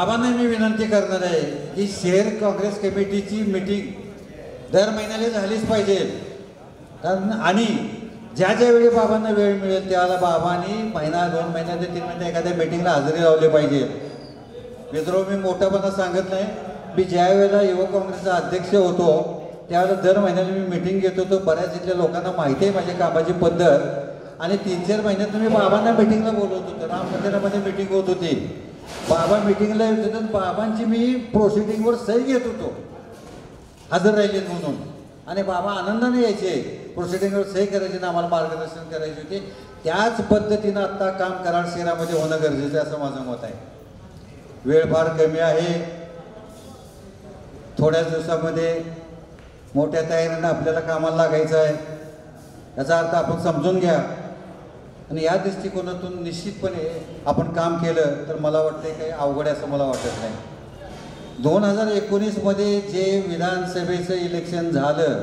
बाबांना मी विनंती करणार आहे की शहर काँग्रेस कमिटीची मीटिंग दर महिन्याला झालीच पाहिजे. कारण आणि ज्या ज्यावेळी बाबांना वेळ मिळेल त्यावेळेला बाबांनी महिना 2 महिन्यात 3 महिन्यात एखाद्या मीटिंगला हजेरी लावली पाहिजे. मित्रो, मी मोठ्यापणा सांगत नाही. मी ज्या वेळेला युवक काँग्रेसचा अध्यक्ष होतो त्यावेळेला दर महिन्याला मी मीटिंग घेत होतो. बऱ्याच इथल्या लोकांना माहिती आहे माझ्या कामाची पद्धत. आणि 3-4 महिन्यात मी बाबांना मीटिंगला बोलवत होतो. राम मंदिरामध्ये मीटिंग होत होती. बाबा मीटिंगला येत होते. बाबांची मी प्रोसिडिंगवर सही घेत होतो हजर राहिलेत म्हणून. आणि बाबा आनंदाने यायचे, प्रोसिडिंगवर सही करायची ना आम्हाला मार्गदर्शन करायचे होते. त्याच पद्धतीनं आत्ता काम कराड शहरामध्ये होणं गरजेचं आहे असं माझं मत आहे. वेळ फार कमी आहे. थोड्याच दिवसामध्ये मोठ्या तयारीनं आपल्याला कामाला लागायचं आहे. याचा अर्थ आपण समजून घ्या. आणि या दृष्टिकोनातून निश्चितपणे आपण काम केलं तर मला वाटतं काही अवघड आहे असं मला वाटत नाही. 2019मध्ये जे विधानसभेचं इलेक्शन झालं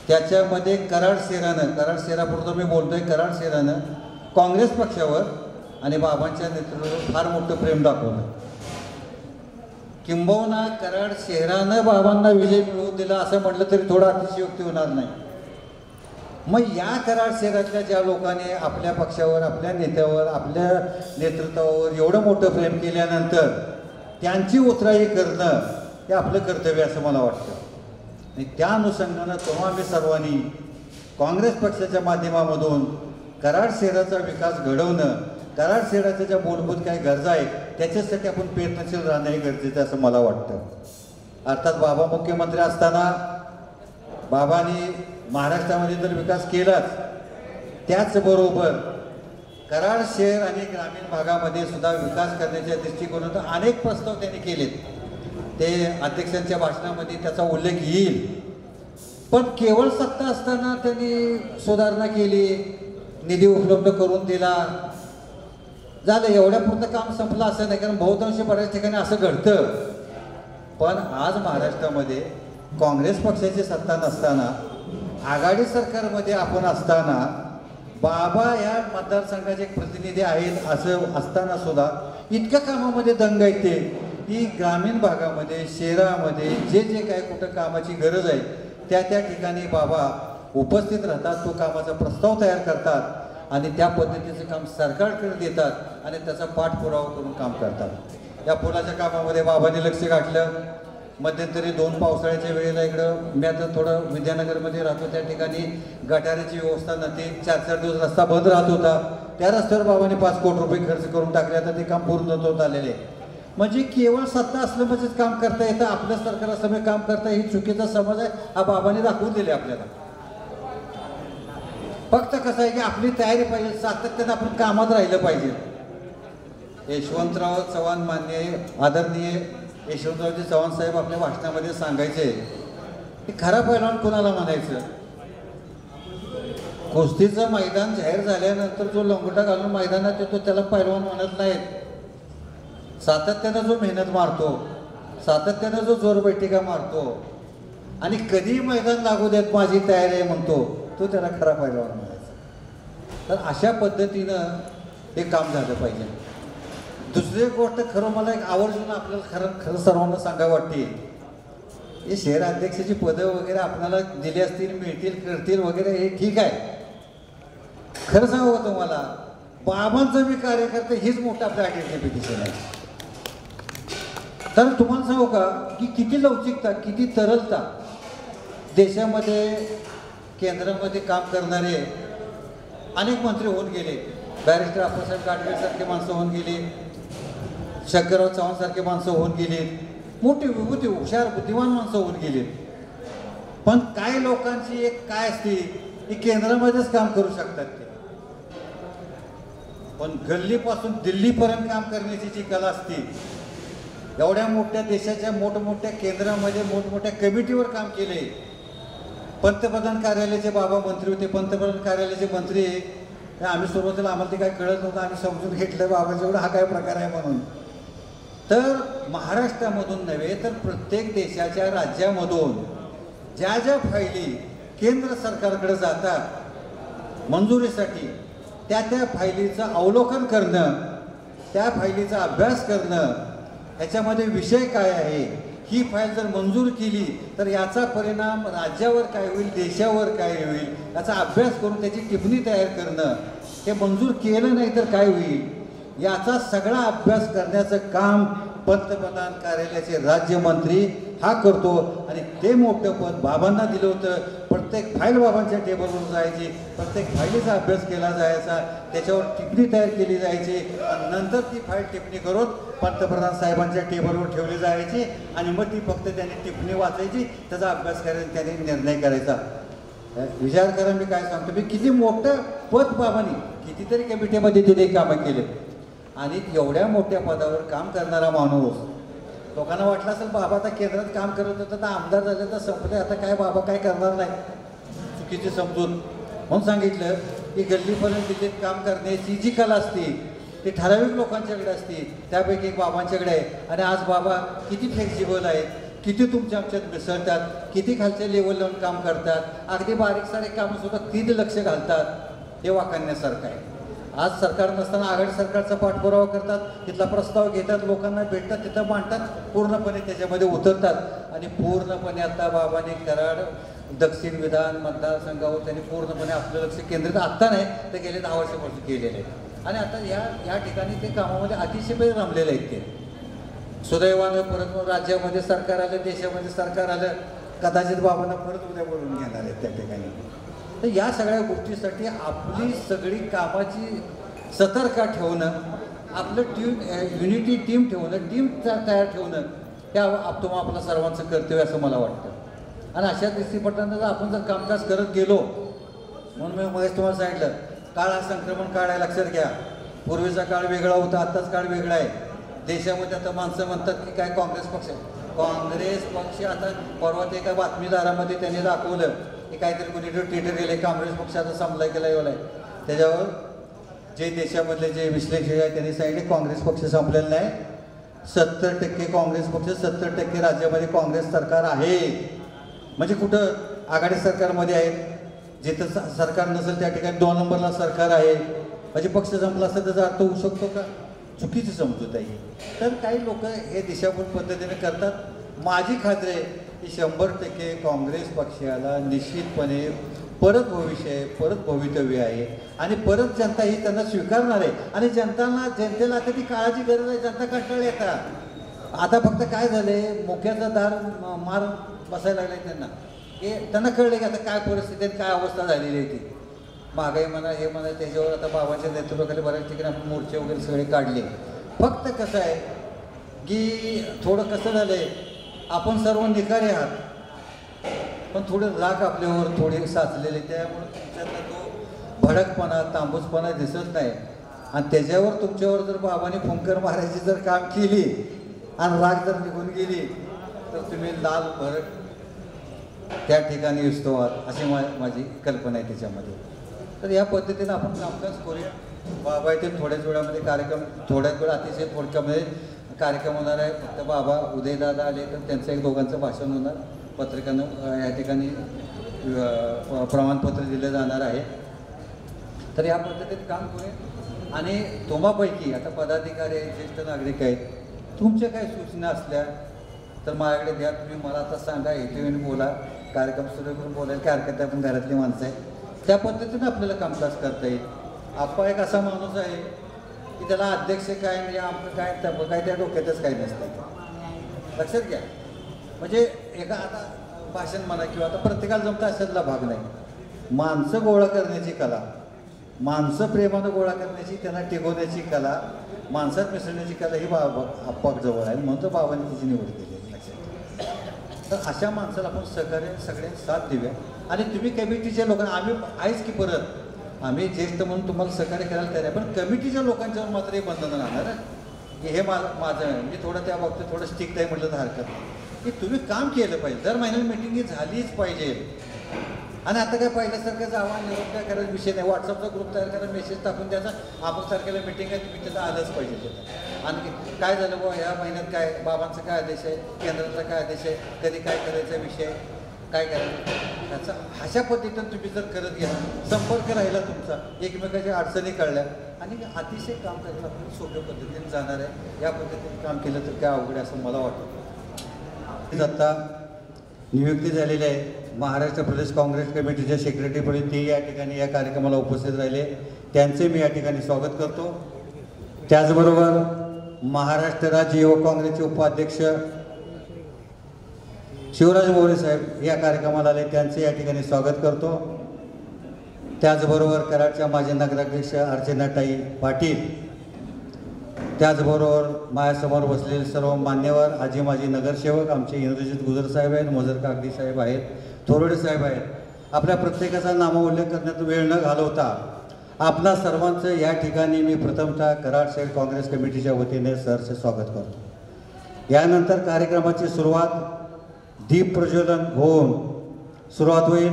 त्याच्यामध्ये कराड शहरापुरतं मी बोलतोय, कराड शहरानं काँग्रेस पक्षावर आणि बाबांच्या नेतृत्वावर फार मोठं प्रेम दाखवलं. किंबहुना कराड शहरानं बाबांना विजय मिळवून दिला असं म्हटलं तरी थोडा अतिशयोक्ती होणार नाही. मग या कराड शहरातल्या ज्या लोकांनी आपल्या पक्षावर, आपल्या नेत्यावर, आपल्या नेतृत्वावर एवढं मोठं प्रेम केल्यानंतर त्यांची उतराई करणं हे आपलं कर्तव्य असं मला वाटतं. आणि त्या अनुषंगानं तेव्हा आम्ही सर्वांनी काँग्रेस पक्षाच्या माध्यमामधून कराड शहराचा विकास घडवणं, कराड शहराच्या ज्या मूलभूत काही गरजा आहेत त्याच्यासाठी आपण प्रयत्नशील राहणं हे गरजेचं असं मला वाटतं. अर्थात बाबा मुख्यमंत्री असताना बाबांनी महाराष्ट्रामध्ये तर विकास केलाच, त्याचबरोबर कराड शहर आणि ग्रामीण भागामध्ये सुद्धा विकास करण्याच्या दृष्टिकोनातून अनेक प्रस्ताव त्यांनी केलेत. ते अध्यक्षांच्या भाषणामध्ये त्याचा उल्लेख येईल. पण केवळ सत्ता असताना त्यांनी सुधारणा केली, निधी उपलब्ध करून दिला, झालं एवढ्यापुरतं काम संपलं असं नाही. कारण बहुतांश बऱ्याच ठिकाणी असं घडतं. पण आज महाराष्ट्रामध्ये काँग्रेस पक्षाची सत्ता नसताना, आघाडी सरकारमध्ये आपण असताना, बाबा या मतदारसंघाचे एक प्रतिनिधी आहेत असं असताना सुद्धा इतक्या कामामध्ये दंग आहेत ते की ग्रामीण भागामध्ये, शहरामध्ये जे जे काय कुठं कामाची गरज आहे त्या ठिकाणी बाबा उपस्थित राहतात. तो कामाचा प्रस्ताव तयार करतात आणि त्या पद्धतीचं काम सरकारकडे देतात आणि त्याचा पाठपुरावा करून काम करतात. या पुलाच्या कामामध्ये बाबांनी लक्ष घातलं. मध्यंतरी 2 पावसाळ्याच्या वेळेला इकडं मी आता थोडं विद्यानगरमध्ये राहतो त्या ठिकाणी गटाराची व्यवस्था नव्हती. 4-4 दिवस रस्ता बंद राहत होता. त्या रस्त्यावर बाबांनी 5 कोटी रुपये खर्च करून टाकले. आता ते काम पूर्ण होत आलेले. म्हणजे केवळ सत्ता असलं म्हणजेच काम करता येतं, आपल्या सरकारसमोर काम करता ही चुकीचा समज आहे. हा बाबांनी दाखवून दिले आपल्याला. फक्त कसं आहे की आपली तयारी पाहिजे, सातत्यानं आपण कामात राहिलं पाहिजे. यशवंतराव चव्हाण आदरणीय यशवंतरावजी चव्हाण साहेब आपल्या भाषणामध्ये सांगायचे की खरा पैलवान कोणाला म्हणायचं. कुस्तीचं मैदान जाहीर झाल्यानंतर जो लंगोटा घालून मैदानात येतो त्याला पैलवान म्हणत नाहीत. सातत्यानं जो मेहनत मारतो, सातत्यानं जो जोरबैठिका मारतो आणि कधी मैदान लागू देत माझी तयारी आहे म्हणतो, तो त्याला खरा पैलवान म्हणायचा. तर अशा पद्धतीनं हे काम झालं पाहिजे. दुसरी गोष्ट खरं मला एक आवर्जून आपल्याला खरं सर्वांना सांगावं वाटते, हे शहर अध्यक्षाची पदं वगैरे आपल्याला दिली असतील, मिळतील, करतील वगैरे हे ठीक आहे. खरं सांगू का तुम्हाला, बाबांचं मी कार्यकर्ते हेच मोठं आपल्या आयडेंटिफिकेशन आहे. तर तुम्हाला सांगू का की किती लवचिकता, किती तरलता देशामध्ये केंद्रामध्ये काम करणारे अनेक मंत्री होऊन गेले. बॅरिस्टर अप्पासाहेब गाडगेसारखे माणसं होऊन गेली, शंकरराव चव्हाणसारखे माणसं होऊन गेली, मोठी विभूती हुशार बुद्धिमान माणसं होऊन गेली. पण काही लोकांची एक काय असते की केंद्रामध्येच काम करू शकतात ते, पण गल्लीपासून दिल्लीपर्यंत काम करण्याची जी कला असते, एवढ्या मोठ्या देशाच्या मोठमोठ्या केंद्रामध्ये मोठमोठ्या कमिटीवर काम केले. पंतप्रधान कार्यालयाचे बाबा मंत्री होते. पंतप्रधान कार्यालयाचे मंत्री आम्ही सुरुवातीला आम्हाला ते काय कळत नव्हतं, आम्ही समजून घेतलं बाबाच्या एवढा हा काय प्रकार आहे म्हणून. तर महाराष्ट्रामधून नव्हे तर प्रत्येक देशाच्या राज्यामधून ज्या ज्या फायली केंद्र सरकारकडे जातात मंजुरीसाठी, त्या फायलीचं अवलोकन करणं, त्या फायलीचा अभ्यास करणं ह्याच्यामध्ये विषय काय आहे, ही फाईल जर मंजूर केली तर याचा परिणाम राज्यावर काय होईल, देशावर काय होईल, याचा अभ्यास करून त्याची टिप्पणी तयार करणं. हे मंजूर केलं नाही तर काय होईल, याचा सगळा अभ्यास करण्याचं काम पंतप्रधान कार्यालयाचे राज्यमंत्री हा करतो. आणि ते मोठं पद बाबांना दिलं होतं. प्रत्येक फाईल बाबांच्या टेबलवर जायची, प्रत्येक फाईलीचा अभ्यास केला जायचा, त्याच्यावर टिप्पणी तयार केली जायची आणि नंतर ती फाईल टिप्पणी करून पंतप्रधान साहेबांच्या टेबलवर ठेवली जायची आणि मग ती फक्त त्यांनी टिप्पणी वाचायची, त्याचा अभ्यास करायचा, त्यांनी निर्णय करायचा. विचार करा मी काय सांगतो, मी किती मोठं पद बाबांनी कितीतरी कमिटीमध्ये तिथे कामं केले. आणि एवढ्या मोठ्या पदावर काम करणारा माणूस, लोकांना वाटलं असेल बाबा आता केंद्रात काम करत होतं तर आमदार झाले तर संपले, आता काय बाबा काय करणार नाही, चुकीची समजून. म्हणून सांगितलं की गल्लीपर्यंत दिल्लीत काम करण्याची जी कला असते ती ठराविक लोकांच्याकडे असते, त्यापैकी एक बाबांच्याकडे आहे. आणि आज बाबा किती फ्लेक्झिबल आहेत, किती तुमच्या आमच्यात मिसळतात, किती खालच्या लेवल लावून काम करतात, अगदी बारीक सारीक कामंसुद्धा किती लक्ष घालतात, हे वाखाणण्यासारखं आहे. आज सरकार नसताना आघाडी सरकारचा पाठपुरावा करतात, तिथला प्रस्ताव घेतात, लोकांना भेटतात, तिथं मांडतात, पूर्णपणे त्याच्यामध्ये उतरतात. आणि पूर्णपणे आता बाबांनी कराड दक्षिण विधान मतदारसंघावर त्यांनी पूर्णपणे आपलं लक्ष केंद्रित आत्ता नाही तर गेले 10 वर्षापासून केलेले आहे. आणि आता या ठिकाणी ते कामामध्ये अतिशय रमलेले आहेत. ते सुदैवानं परत राज्यामध्ये सरकार आलं, देशामध्ये सरकार आलं, कदाचित बाबांना परत उद्या बोलून घेणार आहेत त्या ठिकाणी. तर या सगळ्या गोष्टीसाठी आपली सगळी कामाची सतर्कता ठेवणं, आपलं युनिटी टीम ठेवणं, टीम तयार ठेवणं हे आपलं सर्वांचं कर्तव्य असं मला वाटतं. आणि अशा दृष्टीपटानं जर आपण जर कामकाज करत गेलो, म्हणून मी मग तुम्हाला सांगितलं काळ हा संक्रमण काळ आहे, लक्षात घ्या. पूर्वीचा काळ वेगळा होता, आत्ताच काळ वेगळा आहे. देशामध्ये आता माणसं म्हणतात की काय काँग्रेस पक्ष आता परवा ते एका बातमीदारामध्ये त्यांनी दाखवलं की काहीतरी कोणी ट्विटर केले, काँग्रेस पक्ष आता समजा गेला एवढा आहे. त्याच्यावर जे देशामधले जे विश्लेषक आहेत त्यांनी सांगितले काँग्रेस पक्ष संपलेला नाही, 70% काँग्रेस पक्ष, 70% राज्यामध्ये काँग्रेस सरकार आहे. म्हणजे कुठं आघाडी सरकारमध्ये आहेत, जिथं सरकार नसेल त्या ठिकाणी 2 नंबरला सरकार आहे. म्हणजे पक्ष संपला असेल त्याचा अर्थ होऊ शकतो का? चुकीची समजूत आहे. तर काही लोक हे दिशाभूल पद्धतीने करतात. माझी खात्री आहे की 100% काँग्रेस पक्षाला निश्चितपणे परत भवितव्य आहे आणि परत जनता ही त्यांना स्वीकारणार आहे. आणि जनतेला आता ती काळाची गरज आहे, जनता कंटाळली येतात. आता फक्त काय झाले, मुख्याचं दार मार बसायला लागले त्यांना, की त्यांना कळले की आता काय परिस्थिती आहे, काय अवस्था झालेली आहे. ती महागाई म्हणा, हे म्हणा, त्याच्यावर आता बाबांच्या नेतृत्वाखाली बऱ्याच ठिकाणी आपण मोर्चे वगैरे सगळे काढले. फक्त कसं आहे की थोडं कसं झालं आहे, आपण सर्व निखारे आहात पण थोडं राग आपल्यावर थोडे साचलेले, त्यामुळे तुमच्यातला तो भडकपणा, तांबूसपणा दिसत नाही. आणि त्याच्यावर तुमच्यावर जर बाबांनी फुंकर मारायची जर काम केली आणि राग जर निघून गेली तर तुम्ही लाल भडक त्या ठिकाणी दिसतो अशी माझी कल्पना आहे त्याच्यामध्ये. तर या पद्धतीनं आपण कामकाज करूया. बाबा येथे थोड्याच वेळामध्ये कार्यक्रम, थोड्याच वेळ अतिशय थोडक्यामध्ये कार्यक्रम होणार आहे. फक्त बाबा उदयदादा आले तर त्यांचं एक दोघांचं भाषण होणार, पत्रिकानं या ठिकाणी प्रमाणपत्र दिलं जाणार आहे. तर या पद्धतीने काम करूया. आणि तुम्हापैकी आता पदाधिकारी आहेत, ज्येष्ठ नागरिक आहेत, तुमच्या काही सूचना असल्या तर माझ्याकडे द्या. तुम्ही मला आता सांगा, इथे बोला, कार्यक्रम सुरू करून बोलायला काय हरकत आहे, आपण घरातली माणसं आहे, त्या पद्धतीनं आपल्याला कामकाज करता येईल. आप्पा एक असा माणूस आहे की त्याला अध्यक्ष काय म्हणजे आमचं काय तप काय त्या डोक्यातच काही नसतं, लक्षात घ्या. म्हणजे एका आता भाषण म्हणा किंवा आता प्रत्येकाला जमता अशातला भाग नाही. माणसं गोळा करण्याची कला, माणसं प्रेमानं गोळा करण्याची, त्यांना टिकवण्याची कला, माणसात मिसळण्याची कला ही आप्पाजवळ आहे. म्हणून तर बाबांनी तिची निवड केली आहे, लक्षात. तर अशा माणसाला आपण सहकार्य सगळ्यांनी साथ देऊया. आणि तुम्ही कमिटीच्या लोकांना, आम्ही आहेच की परत आम्ही ज्येष्ठ म्हणून तुम्हाला सहकार्य करायला तयार आहे, पण कमिटीच्या लोकांच्यावर मात्र हे बंधन राहणार की हे माझं मी थोडं त्या बाबतीत थोडं स्ट्रिक्ट आहे म्हटलं तर हरकत नाही, की तुम्ही काम केलं पाहिजे. दर महिन्याला मिटिंग ही झालीच पाहिजे. आणि आता काय पहिल्यासारखं जावा निरोप काय करायचा विषय नाही, व्हॉट्सअपचा ग्रुप तयार करा, मेसेज टाकून द्यायचा, आपण तारखेला मिटिंग आहे, तुम्ही तिथं आलंच पाहिजे तिथं. आणखी काय झालं बुवा ह्या महिन्यात काय बाबांचा काय आदेश आहे, केंद्राचा काय आदेश आहे, कधी काय करायचा विषय काय करायचं, त्याचा अशा पद्धतीनं तुम्ही जर करत घ्या, संपर्क राहिला तुमचा, एकमेकाच्या अडचणी कळल्या आणि अतिशय काम करायला आपल्याला सोप्या पद्धतीने जाणार आहे. या पद्धतीने काम केलं तर काय अवघड आहे असं मला वाटतं. आता नियुक्ती झालेली आहे महाराष्ट्र प्रदेश काँग्रेस कमिटीच्या सेक्रेटरीपदी, ते या ठिकाणी या कार्यक्रमाला उपस्थित राहिले, त्यांचे मी या ठिकाणी स्वागत करतो. त्याचबरोबर महाराष्ट्र राज्य युवक काँग्रेसचे उपाध्यक्ष शिवराज मोरे साहेब या कार्यक्रमाला आले, त्यांचे या ठिकाणी स्वागत करतो. त्याचबरोबर कराडच्या माजी नगराध्यक्ष अर्चनाताई पाटील, त्याचबरोबर माझ्यासमोर बसलेले सर्व मान्यवर, आजी माजी नगरसेवक आमचे इंद्रजित गुजर साहेब आहेत, मजर कागदी साहेब आहेत, थोरडे साहेब आहेत. आपल्या प्रत्येकाचा नामोल्लेख करण्यात वेळ न घालवता आपणा सर्वांचं या ठिकाणी मी प्रथमतः कराड शहर काँग्रेस कमिटीच्या वतीने सहर्ष स्वागत करतो. यानंतर कार्यक्रमाची सुरुवात दीप प्रज्वलन होऊन सुरुवात होईल.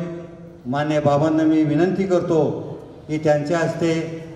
मान्य बाबांना मी विनंती करतो की त्यांच्या हस्ते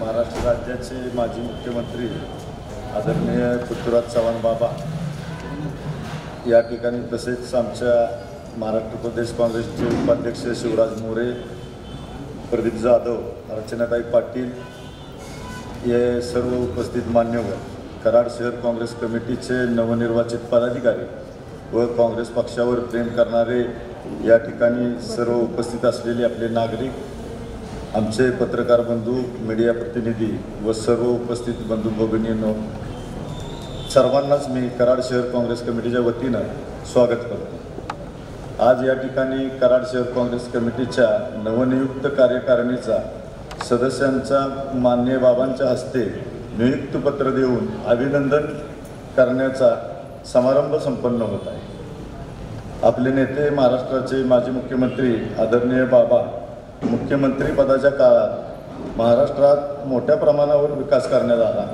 महाराष्ट्र राज्याचे माजी मुख्यमंत्री आदरणीय पृथ्वीराज चव्हाण बाबा या ठिकाणी, तसेच आमच्या महाराष्ट्र प्रदेश काँग्रेसचे उपाध्यक्ष शिवराज मोरे, प्रदीप जाधव, अर्चनाताई पाटील, हे सर्व उपस्थित मान्यवर, कराड शहर काँग्रेस कमिटीचे नवनिर्वाचित पदाधिकारी व काँग्रेस पक्षावर प्रेम करणारे या ठिकाणी सर्व उपस्थित असलेले आपले नागरिक, आमचे पत्रकार बंधू, मीडिया प्रतिनिधी व सर्व उपस्थित बंधू भगिनींनो, सर्वांनाच मी कराड शहर काँग्रेस कमिटीच्या वतीनं स्वागत करतो. आज या ठिकाणी कराड शहर काँग्रेस कमिटीच्या नवनियुक्त कार्यकारिणीचा सदस्यांचा मान्य बाबांच्या हस्ते नियुक्तीपत्र देऊन अभिनंदन करण्याचा समारंभ संपन्न होत आहे. आपले नेते महाराष्ट्राचे माजी मुख्यमंत्री आदरणीय बाबा मुख्यमंत्री पदाच्या काळात महाराष्ट्रात मोठ्या प्रमाणावर विकास करण्यात आला.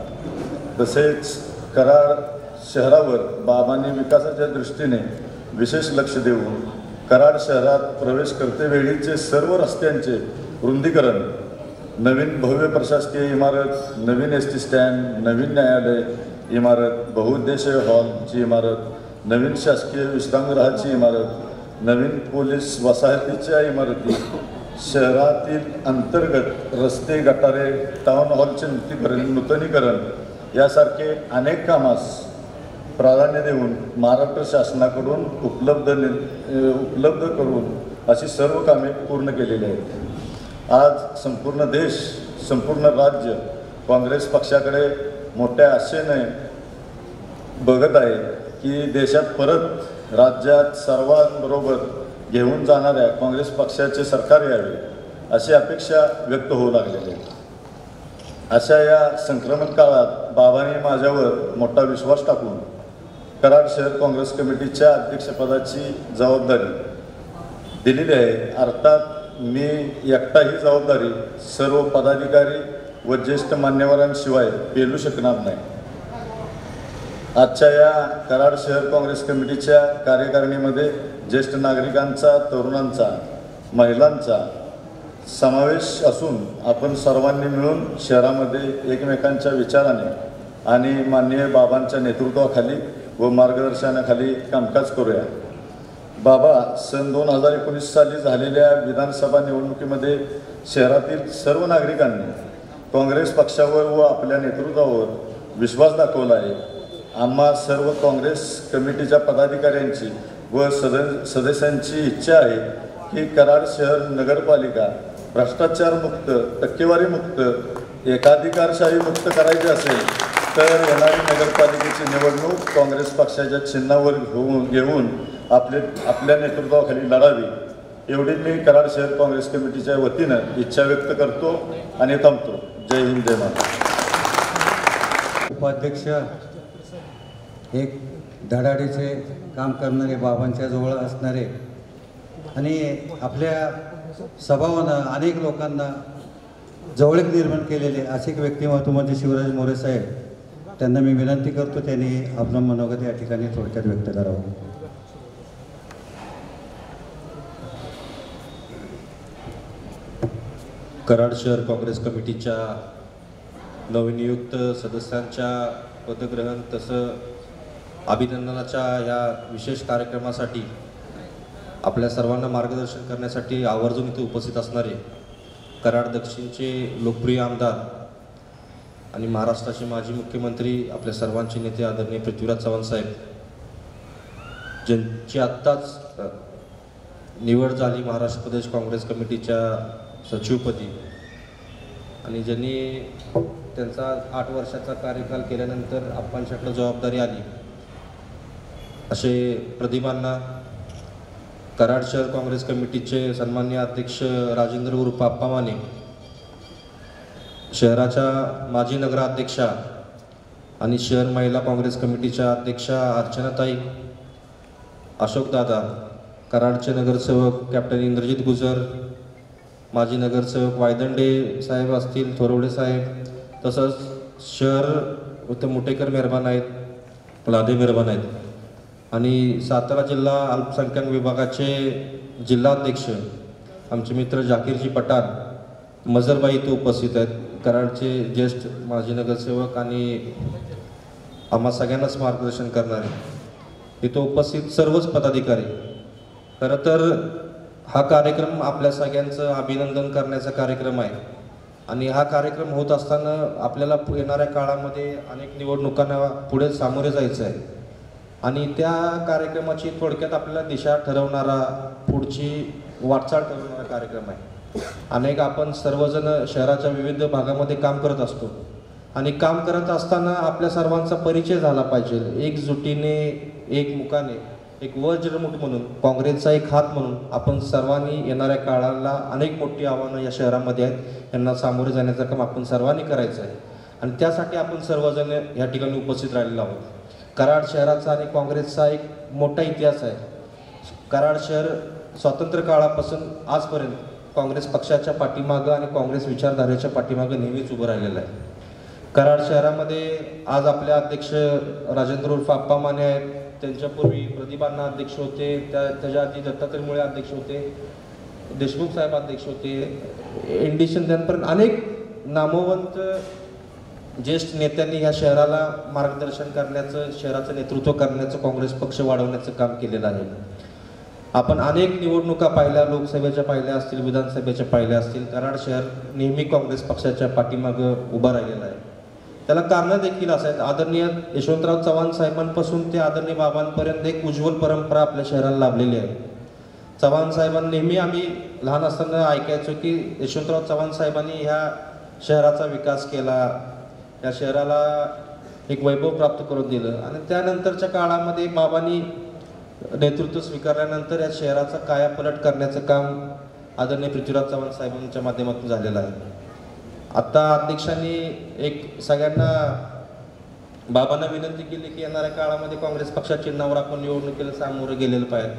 तसेच कराड शहरावर बाबांनी विकासाच्या दृष्टीने विशेष लक्ष देऊन कराड शहरात प्रवेश करतेवेळीचे सर्व रस्त्यांचे रुंदीकरण, नवीन भव्य प्रशासकीय इमारत, नवीन एसटी स्टँड, नवीन न्यायालय इमारत, बहुउद्देशीय हॉलची इमारत, नवीन शासकीय विश्रामगृहाची इमारत, नवीन पोलीस वसाहतीच्या इमारती, शहरातील अंतर्गत रस्ते, गटारे, टाउन हॉलचे नूतनीकरण यासारखे अनेक कामास प्राधान्य देऊन महाराष्ट्र शासनाकडून उपलब्ध करून अशी सर्व कामे पूर्ण केलेली आहेत. आज संपूर्ण देश, संपूर्ण राज्य काँग्रेस पक्षाकडे मोठ्या आशेने बघत आहे की देशात परत राज्यात सर्वांबरोबर घेऊन जाणाऱ्या काँग्रेस पक्षाचे सरकार यावे अशी अपेक्षा व्यक्त होऊ लागलेली आहे. अशा या संक्रमण काळात बाबांनी माझ्यावर मोठा विश्वास टाकून कराड शहर काँग्रेस कमिटीच्या अध्यक्षपदाची जबाबदारी दिलेली आहे. अर्थात मी एकटा ही जबाबदारी सर्व पदाधिकारी व ज्येष्ठ मान्यवरांशिवाय पेलू शकणार नाही. आजच्या या कराड शहर काँग्रेस कमिटीच्या कार्यकारिणीमध्ये ज्येष्ठ नागरिकांचा, तरुणांचा, महिलांचा समावेश असून आपण सर्वांनी मिळून शहरामध्ये एकमेकांच्या विचाराने आणि माननीय बाबांच्या नेतृत्वाखाली व मार्गदर्शनाखाली कामकाज करूया. बाबा सन 2019 साली झालेल्या विधानसभा निवडणुकीमध्ये शहरातील सर्व नागरिकांनी काँग्रेस पक्षावर व आपल्या नेतृत्वावर विश्वास दाखवला आहे. आम्हा सर्व काँग्रेस कमिटीच्या पदाधिकाऱ्यांची व सदस्यांची इच्छा आहे की कराड शहर नगरपालिका भ्रष्टाचारमुक्त, टक्केवारीमुक्त, एकाधिकारशाही मुक्त करायची असेल तर येणारी नगरपालिकेची निवडणूक काँग्रेस पक्षाच्या चिन्हावर घेऊन आपल्या नेतृत्वाखाली लढावी एवढी मी कराड शहर काँग्रेस कमिटीच्या वतीनं इच्छा व्यक्त करतो आणि थांबतो. जय हिंद, जय महाराष्ट्र. उपाध्यक्ष एक धडाडीचे काम करणारे, बाबांच्या जवळ असणारे आणि आपल्या स्वभावानं अनेक लोकांना जवळीक निर्माण केलेले असे एक व्यक्तिमत्व म्हणजे शिवराज मोरे साहेब. त्यांना मी विनंती करतो त्यांनी आपलं मनोगत या ठिकाणी थोडक्यात व्यक्त करावं. कराड शहर काँग्रेस कमिटीच्या नवनियुक्त सदस्यांच्या पदग्रहण तसं अभिनंदनाच्या या विशेष कार्यक्रमासाठी आपल्या सर्वांना मार्गदर्शन करण्यासाठी आवर्जून इथे उपस्थित असणारे कराड दक्षिणचे लोकप्रिय आमदार आणि महाराष्ट्राचे माजी मुख्यमंत्री आपल्या सर्वांचे नेते आदरणीय पृथ्वीराज चव्हाण साहेब, ज्यांची आत्ताच निवड झाली महाराष्ट्र प्रदेश काँग्रेस कमिटीच्या सचिवपदी आणि ज्यांनी त्यांचा 8 वर्षाचा कार्यकाल केल्यानंतर आपणच्याकडे जबाबदारी आली असे प्रतिभांना कराड शहर काँग्रेस कमिटीचे सन्माननीय अध्यक्ष राजेंद्र उर्फ आप्पा माने, शहराच्या माजी नगराध्यक्षा आणि शहर महिला काँग्रेस कमिटीच्या अध्यक्षा अर्चनाताई, अशोकदादा, कराडचे नगरसेवक कॅप्टन इंद्रजित गुजर, माजी नगरसेवक वायदंडे साहेब असतील, थोरवडे साहेब, तसंच शहर इथं मुटेकर मेहरबान आहेत, लादे मेहरबान आहेत आणि सातारा जिल्हा अल्पसंख्याक विभागाचे जिल्हाध्यक्ष आमचे मित्र जाकीरजी पठाण, मजरबाई इथे उपस्थित आहेत. कराडचे ज्येष्ठ माजी नगरसेवक आणि आम्हा सगळ्यांनाच मार्गदर्शन करणारे इथं उपस्थित सर्वच पदाधिकारी. खरं तर हा कार्यक्रम आपल्या सगळ्यांचं अभिनंदन करण्याचा कार्यक्रम आहे आणि हा कार्यक्रम होत असताना आपल्याला येणाऱ्या काळामध्ये अनेक निवडणुकांना पुढे सामोरे जायचं आहे आणि त्या कार्यक्रमाची थोडक्यात आपल्याला दिशा ठरवणारा, पुढची वाटचाल ठरवणारा कार्यक्रम आहे. अनेक आपण सर्वजण शहराच्या विविध भागामध्ये काम करत असतो आणि काम करत असताना आपल्या सर्वांचा परिचय झाला पाहिजे. एकजुटीने, एकमुखाने, एक वज्रमुठ म्हणून, काँग्रेसचा एक हात म्हणून आपण सर्वांनी येणाऱ्या काळाला अनेक मोठी आव्हानं या शहरामध्ये आहेत, यांना सामोरे जाण्याचं काम आपण सर्वांनी करायचं आहे आणि त्यासाठी आपण सर्वजण या ठिकाणी उपस्थित राहिलेलो आहोत. कराड शहराचा आणि काँग्रेसचा एक मोठा इतिहास आहे. कराड शहर स्वातंत्र्य काळापासून आजपर्यंत काँग्रेस पक्षाच्या पाठीमागं आणि काँग्रेस विचारधारेच्या पाठीमागं नेहमीच उभं राहिलेलं आहे. कराड शहरामध्ये आज आपले अध्यक्ष राजेंद्र उर्फ आप्पा माने आहेत, त्यांच्यापूर्वी प्रतिभांना अध्यक्ष होते, त्याच्या आधी दत्तात्रय मुळे अध्यक्ष होते, देशमुख साहेब अध्यक्ष होते, एनडी शिंदेपर्यंत अनेक नामवंत ज्येष्ठ नेत्यांनी ह्या शहराला मार्गदर्शन करण्याचं, शहराचं नेतृत्व करण्याचं, काँग्रेस पक्ष वाढवण्याचं काम केलेलं आहे. आपण अनेक निवडणुका पाहिल्या, लोकसभेच्या पाहिल्या असतील, विधानसभेच्या पाहिल्या असतील. कराड शहर नेहमी काँग्रेस पक्षाच्या पाठीमागं उभं राहिलेलं आहे. त्याला कारणं देखील असं आहेत. आदरणीय यशवंतराव चव्हाण साहेबांपासून ते आदरणीय बाबांपर्यंत एक उज्ज्वल परंपरा आपल्या शहराला लाभलेली आहे. चव्हाण साहेबांना नेहमी आम्ही लहान असताना ऐकायचो की यशवंतराव चव्हाण साहेबांनी ह्या शहराचा विकास केला, या शहराला एक वैभव प्राप्त करून दिलं आणि त्यानंतरच्या काळामध्ये बाबांनी नेतृत्व स्वीकारल्यानंतर या शहराचा कायापलट करण्याचं काम आदरणीय पृथ्वीराज चव्हाण साहेबांच्या माध्यमातून झालेलं आहे. आत्ता अध्यक्षांनी एक सगळ्यांना बाबांना विनंती केली की येणाऱ्या काळामध्ये काँग्रेस पक्षाच्या चिन्हावर आपण निवडणुकीला सामोरे गेलेलं पाहिजे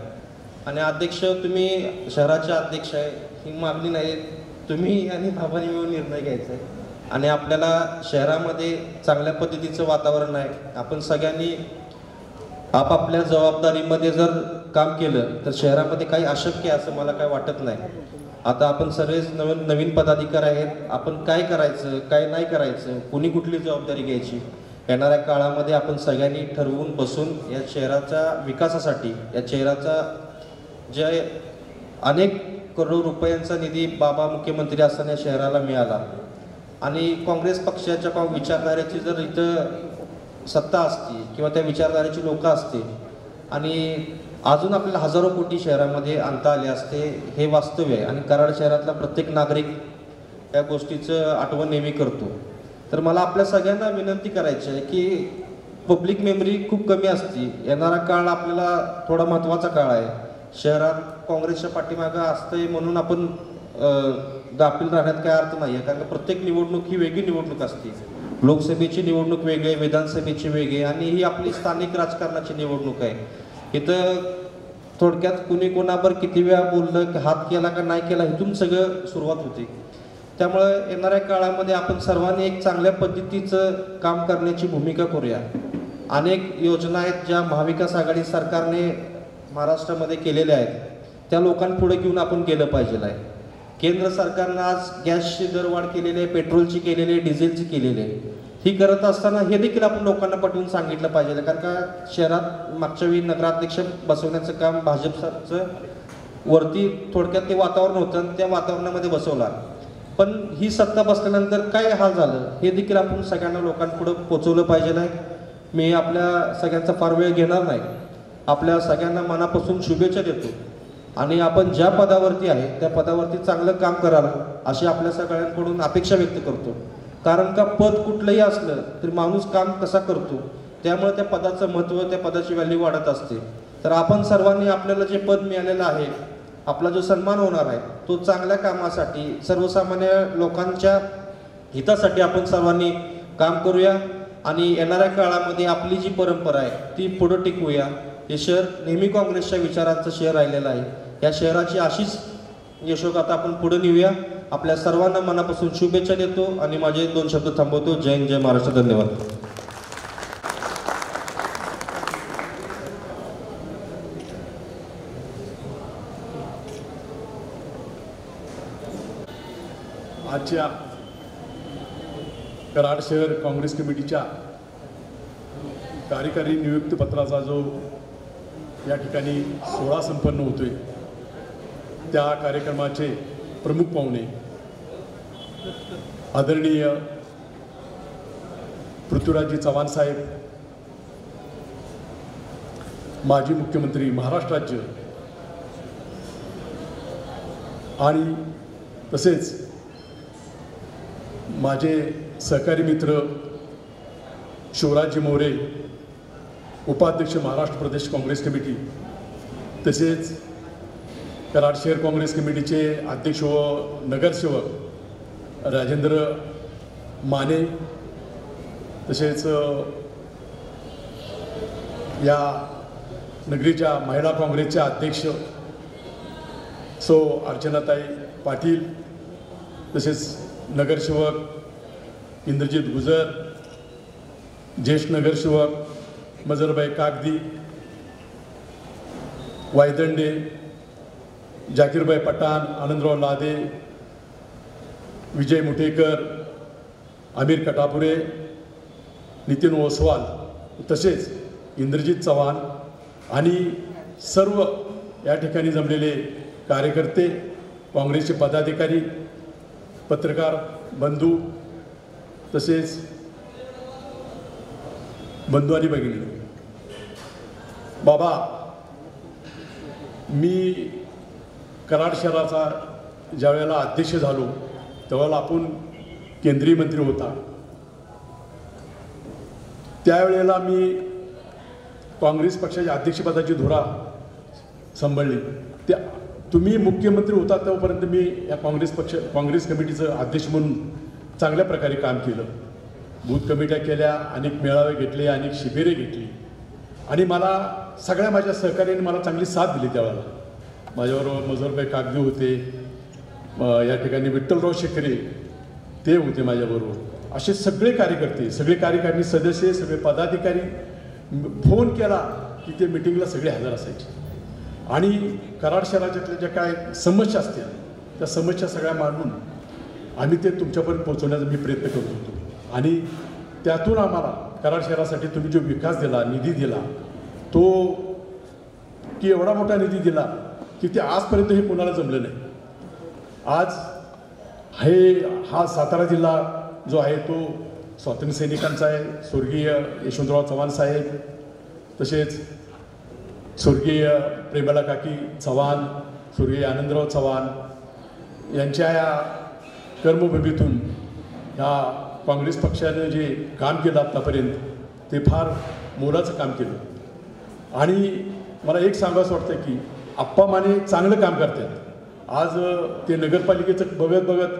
आणि अध्यक्ष, तुम्ही शहराचे अध्यक्ष आहे, ही मागणी नाही, तुम्ही आणि बाबांनी मिळून निर्णय घ्यायचा आहे आणि आपल्याला शहरामध्ये चांगल्या पद्धतीचं वातावरण आहे. आपण सगळ्यांनी आपापल्या जबाबदारीमध्ये जर काम केलं तर शहरामध्ये काही अशक्य असं मला काय वाटत नाही. आता आपण सर्वच नवीन पदाधिकारी आहेत, आपण काय करायचं, काय नाही करायचं, कुणी कुठली जबाबदारी घ्यायची, येणाऱ्या काळामध्ये आपण सगळ्यांनी ठरवून बसून या शहराच्या विकासासाठी, या शहराचा जे अनेक करोड रुपयांचा निधी बाबा मुख्यमंत्री असताना शहराला मिळाला आणि काँग्रेस पक्षाच्या विचारधारेची जर इथं सत्ता असती किंवा त्या विचारधारेची लोक असते आणि अजून आपल्याला हजारो कोटी शहरामध्ये आणता आले असते, हे वास्तव आहे. आणि कराड शहरातला प्रत्येक नागरिक या गोष्टीचं आठवण नेहमी करतो. तर मला आपल्या सगळ्यांना विनंती करायची आहे की पब्लिक मेमरी खूप कमी असते. येणारा काळ आपल्याला थोडा महत्त्वाचा काळ आहे. शहरात काँग्रेसच्या पाठीमागं असतंय म्हणून आपण गाफील राहण्यात काय अर्थ नाही आहे, कारण प्रत्येक निवडणूक ही वेगळी निवडणूक असते. लोकसभेची निवडणूक वेगळी, विधानसभेची वेगळी आणि ही आपली स्थानिक राजकारणाची निवडणूक आहे. इथं थोडक्यात कुणी कोणावर किती वेळा बोललं, हात केला का नाही केला, इथून सगळं सुरुवात होते. त्यामुळं येणाऱ्या काळामध्ये आपण सर्वांनी एक चांगल्या पद्धतीचं काम करण्याची भूमिका करूया. अनेक योजना आहेत ज्या महाविकास आघाडी सरकारने महाराष्ट्रामध्ये केलेल्या आहेत, त्या लोकांपुढे घेऊन आपण गेलं पाहिजे आहे. केंद्र सरकारनं आज गॅसची दरवाढ केलेली आहे, पेट्रोलची केलेली आहे, डिझेलची केलेली आहे. ही करत असताना हे देखील आपण लोकांना पटवून सांगितलं पाहिजे, कारण का शहरात मागच्या वेळी नगराध्यक्ष बसवण्याचं काम भाजपचं वरती थोडक्यात ते वातावरण होतं आणि त्या वातावरणामध्ये बसवला. पण ही सत्ता बसल्यानंतर काय हाल झालं हे देखील आपण सगळ्यांना लोकांपुढे पोचवलं पाहिजे आहे. मी आपल्या सगळ्यांचा फार वेळ घेणार नाही. आपल्या सगळ्यांना मनापासून शुभेच्छा देतो आणि आपण ज्या पदावरती आहे त्या पदावरती चांगलं काम करावं अशी आपल्या सगळ्यांकडून अपेक्षा व्यक्त करतो. कारण का पद कुठलंही असलं तरी माणूस काम कसा करतो त्यामुळे त्या पदाचं महत्त्व, त्या पदाची व्हॅल्यू वाढत असते. तर आपण सर्वांनी आपल्याला जे पद मिळालेलं आहे, आपला जो सन्मान होणार आहे, तो चांगल्या कामासाठी, सर्वसामान्य लोकांच्या हितासाठी आपण सर्वांनी काम करूया आणि येणाऱ्या काळामध्ये आपली जी परंपरा आहे ती पुढं टिकवूया. हे शहर नेहमी काँग्रेसच्या विचारांचं शहर राहिलेलं आहे. या शहराची अशीच यशोगाथा आपण पुढे नेऊया. आपल्या सर्वांना मनापासून शुभेच्छा देतो आणि माझे 2 शब्द थांबवतो. जय हिंद, जय महाराष्ट्र. धन्यवाद. आजच्या कराड शहर काँग्रेस कमिटीच्या कार्यकारी नियुक्तीपत्राचा जो या ठिकाणी सोहळा संपन्न होतोय, त्या कार्यक्रमाचे प्रमुख पाहुणे आदरणीय पृथ्वीराजजी चव्हाण साहेब, माजी मुख्यमंत्री महाराष्ट्र राज्य, आणि तसेच माझे सहकारी मित्र शिवराजजी मोरे, उपाध्यक्ष महाराष्ट्र प्रदेश काँग्रेस कमिटी, तसेच कराड शहर काँग्रेस कमिटीचे अध्यक्ष व नगरसेवक राजेंद्र माने, तसेच या नगरीच्या महिला काँग्रेसच्या अध्यक्ष सौ अर्चनाताई पाटील, तसेच नगरसेवक इंद्रजित गुजर, ज्येष्ठ नगरसेवक मजरबाई कागदी, वायदंडे, जाकीरबाई पठाण, आनंदराव लादे, विजय मुठेकर, आमिर कटापुरे, नितीन ओसवाल, तसेच इंद्रजित चव्हाण आणि सर्व या ठिकाणी जमलेले कार्यकर्ते, काँग्रेसचे पदाधिकारी, पत्रकार बंधू, तसेच बंधू आणि भगिनी. बाबा, मी कराड शहराचा ज्या वेळेला अध्यक्ष झालो त्यावेळेला आपण केंद्रीय मंत्री होता. त्यावेळेला मी काँग्रेस पक्षाच्या अध्यक्षपदाची धुरा सांभाळली. त्या तुम्ही मुख्यमंत्री होता तोपर्यंत मी या काँग्रेस कमिटीचं अध्यक्ष म्हणून चांगल्या प्रकारे काम केलं. बूथ कमिट्या केल्या, अनेक मेळावे घेतले, अनेक शिबिरे घेतली आणि मला सगळ्या माझ्या सहकार्याने मला चांगली साथ दिली. त्यावेळेला माझ्याबरोबर मजरबाई कागदी होते, या ठिकाणी विठ्ठलराव शेखरे ते होते माझ्याबरोबर. असे सगळे कार्यकर्ते, सगळे कार्यकारिणी सदस्य, सगळे पदाधिकारी, फोन केला की ते मिटिंगला सगळे हजर असायचे आणि कराड शहराच्यातल्या ज्या काय समस्या असतील त्या समस्या सगळ्या मांडून आम्ही ते तुमच्यापर्यंत पोहोचवण्याचा मी प्रयत्न करत होतो. आणि त्यातून आम्हाला कराड शहरासाठी तुम्ही जो विकास दिला, निधी दिला, तो की एवढा मोठा निधी दिला की ते आजपर्यंत हे कोणाला जमलं नाही. आज हा सातारा जिल्हा जो आहे तो स्वातंत्र्य सैनिकांचा आहे. स्वर्गीय यशवंतराव चव्हाण साहेब, तसेच स्वर्गीय प्रेमला काकी चव्हाण, स्वर्गीय आनंदराव चव्हाण यांच्या या कर्मभूमीतून ह्या काँग्रेस पक्षाने जे काम केलं आत्तापर्यंत ते फार मोलाचं काम केलं. आणि मला एक सांगावंसं वाटतं की आप्पा माने चांगलं काम करतात. आज ते नगरपालिकेचं बघत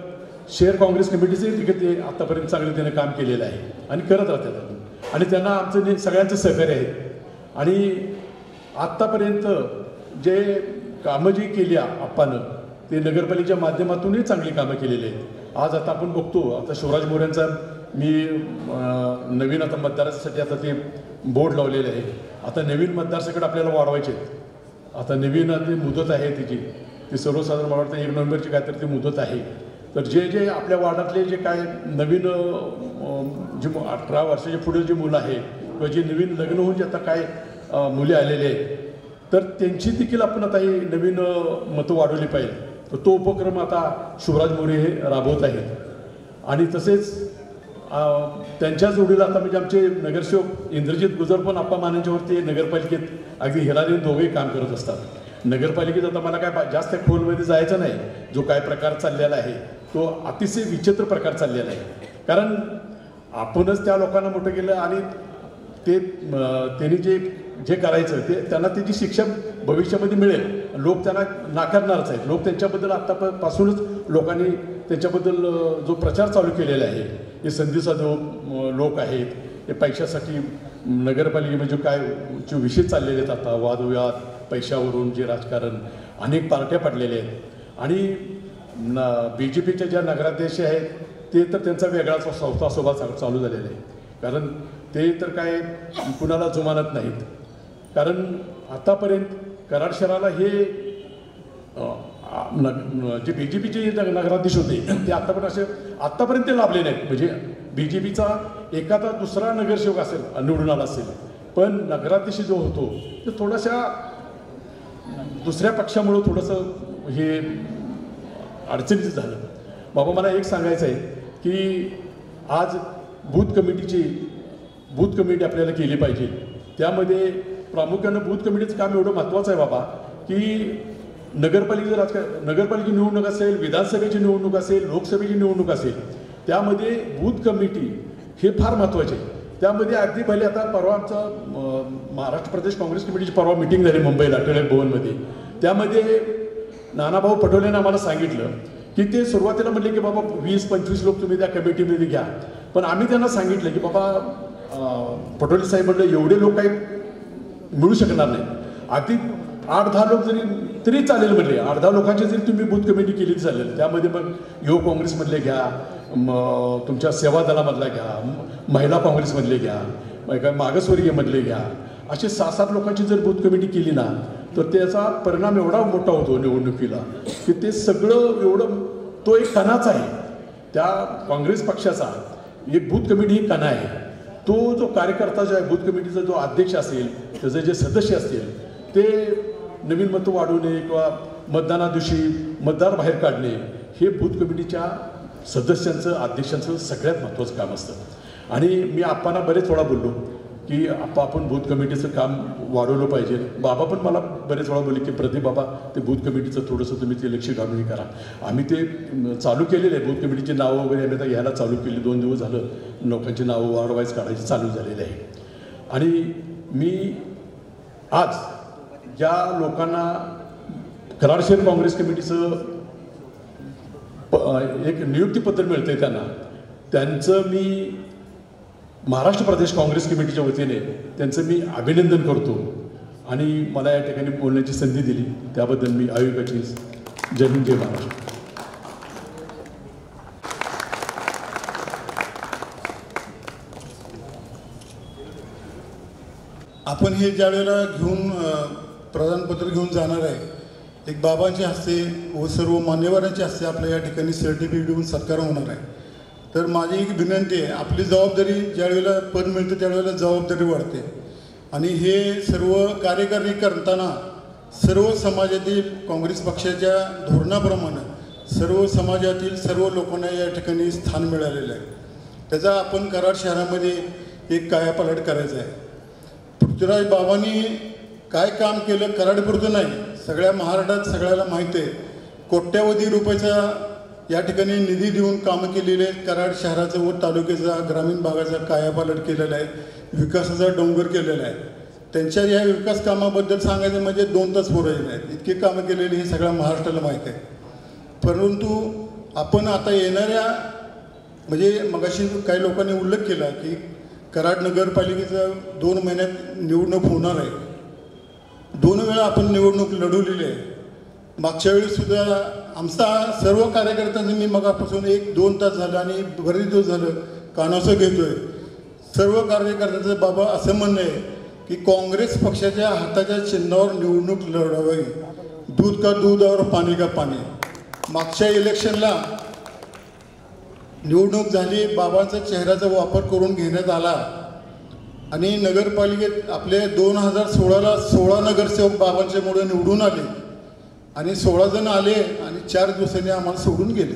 शहर काँग्रेस कमिटीचे तिकडे ते आत्तापर्यंत चांगलं त्यानं काम केलेलं आहे आणि करत राहतात. आणि त्यांना आमचं सगळ्यांचं सहकार्य आहे. आणि आत्तापर्यंत जे कामं जी केली आप्पानं ते नगरपालिकेच्या माध्यमातूनही चांगली कामं केलेली आहेत. आज आता आपण बघतो, आता शिवराज मोऱ्यांचा मी नवीन आता मतदारासाठी आता ते बोर्ड लावलेलं आहे. आता नवीन मतदारसंघ आपल्याला वाढवायचे आहेत. आता नवीन ते मुदत आहे तिची, ती सर्वसाधारण मला वाटतं 1 नोव्हेंबरची काहीतरी ती मुदत आहे. तर जे आपल्या वार्डातले जे काय नवीन जे 18 वर्षाच्या पुढे जी मुलं आहेत किंवा जे नवीन लग्न होऊन जे आता काय मुली आलेले आहेत, तर त्यांची देखील आपण आता ही नवीन मतं वाढवली पाहिजे. तर तो उपक्रम आता शिवराज मोरे हे राबवत आहेत. आणि तसेच त्यांच्या जोडीला आता म्हणजे आमचे नगरसेवक इंद्रजित गुजर पण आप्पा मानेंच्यावरती नगरपालिकेत अगदी हिरारीन दोघेही काम करत असतात. नगरपालिकेत आता मला काय जास्त खोलमध्ये जायचं नाही. जो काय प्रकार चाललेला आहे तो अतिशय विचित्र प्रकार चाललेला आहे. कारण आपणच त्या लोकांना मोठं केलं आणि त्यांनी जे करायचं ते त्यांना त्याची शिक्षा भविष्यामध्ये मिळेल. लोक त्यांना नाकारणारच आहेत. लोक त्यांच्याबद्दल आत्तापासूनच लोकांनी त्यांच्याबद्दल जो प्रचार चालू केलेला आहे, हे संधी जो लोक आहेत, हे पैशासाठी नगरपालिकेमध्ये काय जे विषय चाललेले आहेत आता वादविवाद पैशावरून जे राजकारण अनेक पार्ट्या पडलेल्या आहेत. आणि BJPच्या ज्या नगराध्यक्ष आहेत ते तर त्यांचा वेगळाच संस्थासोबत चालू झालेला आहे. कारण ते तर काय कुणाला जुमानत नाहीत. कारण आतापर्यंत कराड शहराला हे जे BJPचे नगराध्यक्ष होते ते आत्तापर्यंत ते लाभले नाहीत. म्हणजे BJPचा एखादा दुसरा नगरसेवक असेल निवडून आला असेल, पण नगराध्यक्ष जो होतो ते थोडासा दुसऱ्या पक्षामुळं थोडंसं हे अडचणीचं झालं. बाबा मला एक सांगायचं आहे की आज बूथ कमिटी आपल्याला केली पाहिजे. त्यामध्ये प्रामुख्यानं बूथ कमिटीचं काम एवढं महत्त्वाचं आहे बाबा की नगरपालिकेची निवडणूक असेल, विधानसभेची निवडणूक असेल, लोकसभेची निवडणूक असेल, त्यामध्ये बूथ कमिटी हे फार महत्त्वाचे आहे. त्यामध्ये अगदी पहिले आता परवा आमचा महाराष्ट्र प्रदेश काँग्रेस कमिटीची परवा मिटिंग झाली मुंबईला टिळक भवनमध्ये. त्यामध्ये नानाभाऊ पटोलेने आम्हाला सांगितलं की ते सुरुवातीला म्हटले की बाबा 20-25 लोक तुम्ही त्या कमिटीमध्ये घ्या. पण आम्ही त्यांना सांगितलं की बाबा पटोले साहेब म्हटलं एवढे लोक काही मिळू शकणार नाही. अगदी 8-10 लोक तरी चालेल म्हटले. 8-10 लोकांची जरी तुम्ही बूथ कमिटी केली चालेल. त्यामध्ये मग युवक काँग्रेसमधले घ्या, तुमच्या सेवा दलामधला घ्या, महिला काँग्रेसमधले घ्या, मागासवर्गीयमधले घ्या, असे 6-7 लोकांची जर बूथ कमिटी केली ना तर त्याचा परिणाम एवढा मोठा होतो निवडणुकीला की ते सगळं एवढं तो एक कणाच आहे. त्या काँग्रेस पक्षाचा एक बूथ कमिटी ही कणा आहे. तो जो कार्यकर्ता जो आहे बूथ कमिटीचा जो अध्यक्ष असेल, त्याचे जे सदस्य असतील ते नवीन मतं वाढवणे किंवा मतदाना दिवशी मतदार बाहेर काढणे हे बूथ कमिटीच्या सदस्यांचं अध्यक्षांचं सगळ्यात महत्त्वाचं काम असतं. आणि मी आप्पांना बरेच वेळा बोललो की आपण बूथ कमिटीचं काम वाढवलं पाहिजे. बाबा पण मला बरेच वेळा बोलले की प्रदीप बाबा ते बूथ कमिटीचं थोडंसं तुम्ही ते लक्ष घालून करा. आम्ही ते चालू केलेलं आहे. बूथ कमिटीची नावं वगैरे आम्ही आता घ्यायला चालू केली. 2 दिवस झालं लोकांची नावं वाढवायच काढायची चालू झालेली आहे. आणि मी आज ज्या लोकांना कराड शहर काँग्रेस कमिटीचं एक नियुक्तीपत्र मिळतं आहे त्यांचं मी महाराष्ट्र प्रदेश काँग्रेस कमिटीच्या वतीने त्यांचं मी अभिनंदन करतो. आणि मला या ठिकाणी बोलण्याची संधी दिली त्याबद्दल मी आयोगाची जय हिंद जय महाराष्ट्र. आपण हे ज्या वेळेला घेऊन प्रदानपत्र घेऊन जाणार आहे, एक बाबांच्या हस्ते व सर्व मान्यवरांच्या हस्ते आपल्या या ठिकाणी सर्टिफिकेट देऊन सत्कार होणार आहे. तर माझी एक विनंती आहे, आपली जबाबदारी ज्या वेळेला पद मिळतं त्यावेळेला जबाबदारी वाढते. आणि हे सर्व कार्यकारणी करताना सर्व समाजातील काँग्रेस पक्षाच्या धोरणाप्रमाणे सर्व समाजातील सर्व लोकांना या ठिकाणी स्थान मिळालेलं आहे. त्याचा आपण कराड शहरामध्ये एक कायापालट करायचा आहे. पृथ्वीराज बाबांनी काय काम केलं कराडपुरतं नाही, सगळ्या महाराष्ट्रात सगळ्याला माहिती आहे. कोट्यावधी रुपयाचा या ठिकाणी निधी देऊन कामं केलेले आहेत. कराड शहराचं व तालुक्याचा ग्रामीण भागाचा कायापालट केलेला आहे, विकासाचा डोंगर केलेला आहे. त्यांच्या या विकास कामाबद्दल सांगायचं म्हणजे 2 तास पुरायचे नाहीत, इतके कामं केलेली हे सगळ्या महाराष्ट्राला माहीत आहे. परंतु आपण आता येणाऱ्या म्हणजे मगाशी काही लोकांनी उल्लेख केला की कराड नगरपालिकेचं 2 महिन्यात निवडणूक होणार आहे. 2 वेळा आपण निवडणूक लढवलेली आहे. मागच्या वेळीसुद्धा आमचा सर्व कार्यकर्त्यांचं मी मगापासून 1-2 तास झालं आणि बरेच दिवस झालं कानासं घेतो आहे. सर्व कार्यकर्त्यांचं बाबा असं म्हणणं आहे की काँग्रेस पक्षाच्या हाताच्या चिन्हावर निवडणूक लढवावी, दूध का दूध और पाणी का पाणी. मागच्या इलेक्शनला निवडणूक झाली, बाबांचा चेहऱ्याचा वापर करून घेण्यात आला आणि नगरपालिकेत आपले 2016ला 16 नगरसेवक बाबांच्यामुळे निवडून आले आणि 16 जण आले आणि 4 दिवसांनी आम्हाला सोडून गेले.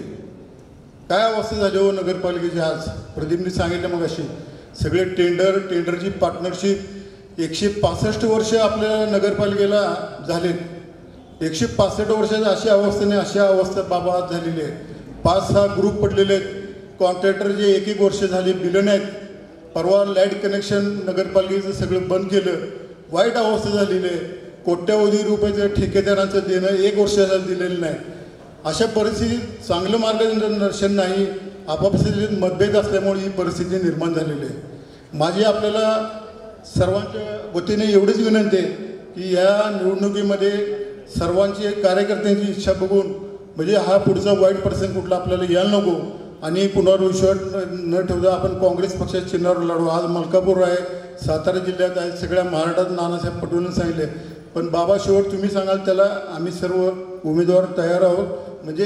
काय अवस्था झाली हो नगरपालिकेची आज? प्रदीपने सांगितलं मग अशी सगळे टेंडरची पार्टनरशिप 165 वर्ष आपल्या नगरपालिकेला झालेत. 165 वर्षाची अशी अवस्था नाही, अशा अवस्था बाबा आज झालेली आहे. 5-6 ग्रुप पडलेले आहेत. कॉन्ट्रॅक्टरचे 1-1 वर्ष झाले, बिलं नाहीत. परवा लाईट कनेक्शन नगरपालिकेचं सगळं बंद केलं, वाईट अवस्था झालेली आहे. कोट्यावधी रुपयाचं ठेकेदारांचं देणं 1 वर्षाला दिलेलं नाही. अशा परिस्थितीत चांगलं मार्गदर्शन नाही, आपापसात मतभेद असल्यामुळे ही परिस्थिती निर्माण झालेली आहे. माझी आपल्याला सर्वांच्या वतीने एवढीच विनंती आहे की या निवडणुकीमध्ये सर्वांची कार्यकर्त्यांची इच्छा बघून म्हणजे हा पुढचा वाईट प्रसंग कुठला आपल्याला यायला नको आणि पुनर्विश्वास न ठेवता आपण काँग्रेस पक्षाच्या चिन्हावर लढू. आज मलकापूर आहे, सातारा जिल्ह्यात आहे, सगळ्या महाराष्ट्रात नानासाहेब पटोलेंनी सांगितले. पण बाबा शेवट तुम्ही सांगाल त्याला आम्ही सर्व उमेदवार तयार आहोत. म्हणजे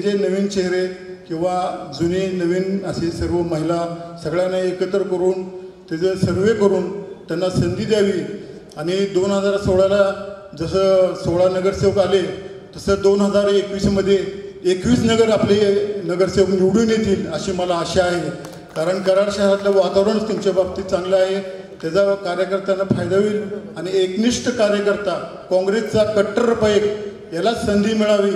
जे नवीन चेहरे किंवा जुने नवीन असे सर्व महिला सगळ्यांना एकत्र करून त्याचं सर्वे करून त्यांना संधी द्यावी. आणि 2016ला जसं 16 नगरसेवक आले तसं 2021मध्ये 21 नगर आपले नगरसेवक निवडून येतील अशी मला आशा आहे. कारण कराड शहरातलं वातावरणच तुमच्या बाबतीत चांगलं आहे, त्याचा कार्यकर्त्यांना फायदा होईल आणि एकनिष्ठ कार्यकर्ता काँग्रेसचा कट्टर पाईक याला संधी मिळावी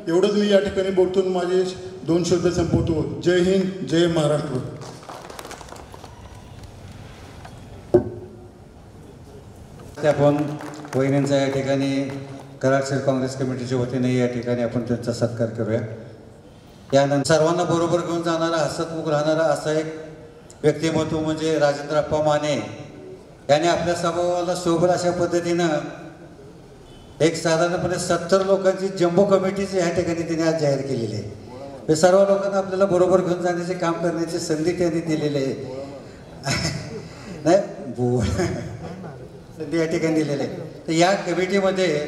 एवढंच मी या ठिकाणी बोलतो. माझे 2 शब्द संपवतो. जय हिंद, जय महाराष्ट्र. आपण वहिनींचा या ठिकाणी कराड शहर काँग्रेस कमिटीच्या वतीने या ठिकाणी आपण त्यांचा सत्कार करूया. यानंतर सर्वांना बरोबर घेऊन जाणारा हसतमुख राहणारा असा एक व्यक्तिमत्व म्हणजे राजेंद्र अप्पा माने याने आपल्या सभावाला सोबत अशा पद्धतीनं एक साधारणपणे 70 लोकांची जम्बो कमिटीची ह्या ठिकाणी त्यांनी आज जाहीर केलेली आहे. हे सर्व लोकांना आपल्याला बरोबर घेऊन जाण्याचे काम करण्याची संधी त्यांनी दिलेली आहे. नाही संधी या ठिकाणी दिलेली आहे. तर या कमिटीमध्ये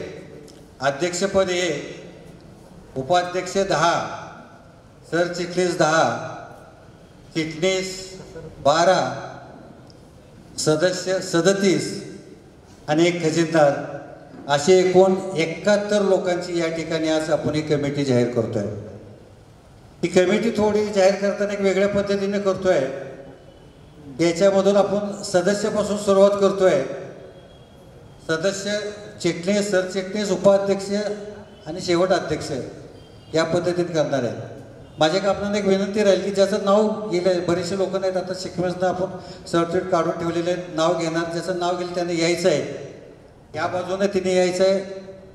अध्यक्षपद 1, उपाध्यक्ष 10, सरचिटणीस 10, चिटणीस 12, सदस्य 37 आणि एक खजिनदार असे एकूण 71 लोकांची या ठिकाणी आज आपण ही कमिटी जाहीर करतोय. ही कमिटी थोडी जाहीर करताना एक वेगळ्या पद्धतीने करतोय. याच्यामधून आपण सदस्यापासून सुरुवात करतोय. सदस्य, चिटणीस, सरचिटणीस, उपाध्यक्ष आणि शेवट अध्यक्ष या पद्धतीने करणार आहे. माझ्या एक आपल्याला एक विनंती राहील की ज्याचं नाव गेलं आहे, बरेचसे लोक नाहीत आता शिकवेसनं आपण सर्टिफिकेट काढून ठेवलेले आहेत, नाव घेणार ज्याचं नाव गेलं त्याने यायचं आहे. या बाजूने तिने यायचं आहे.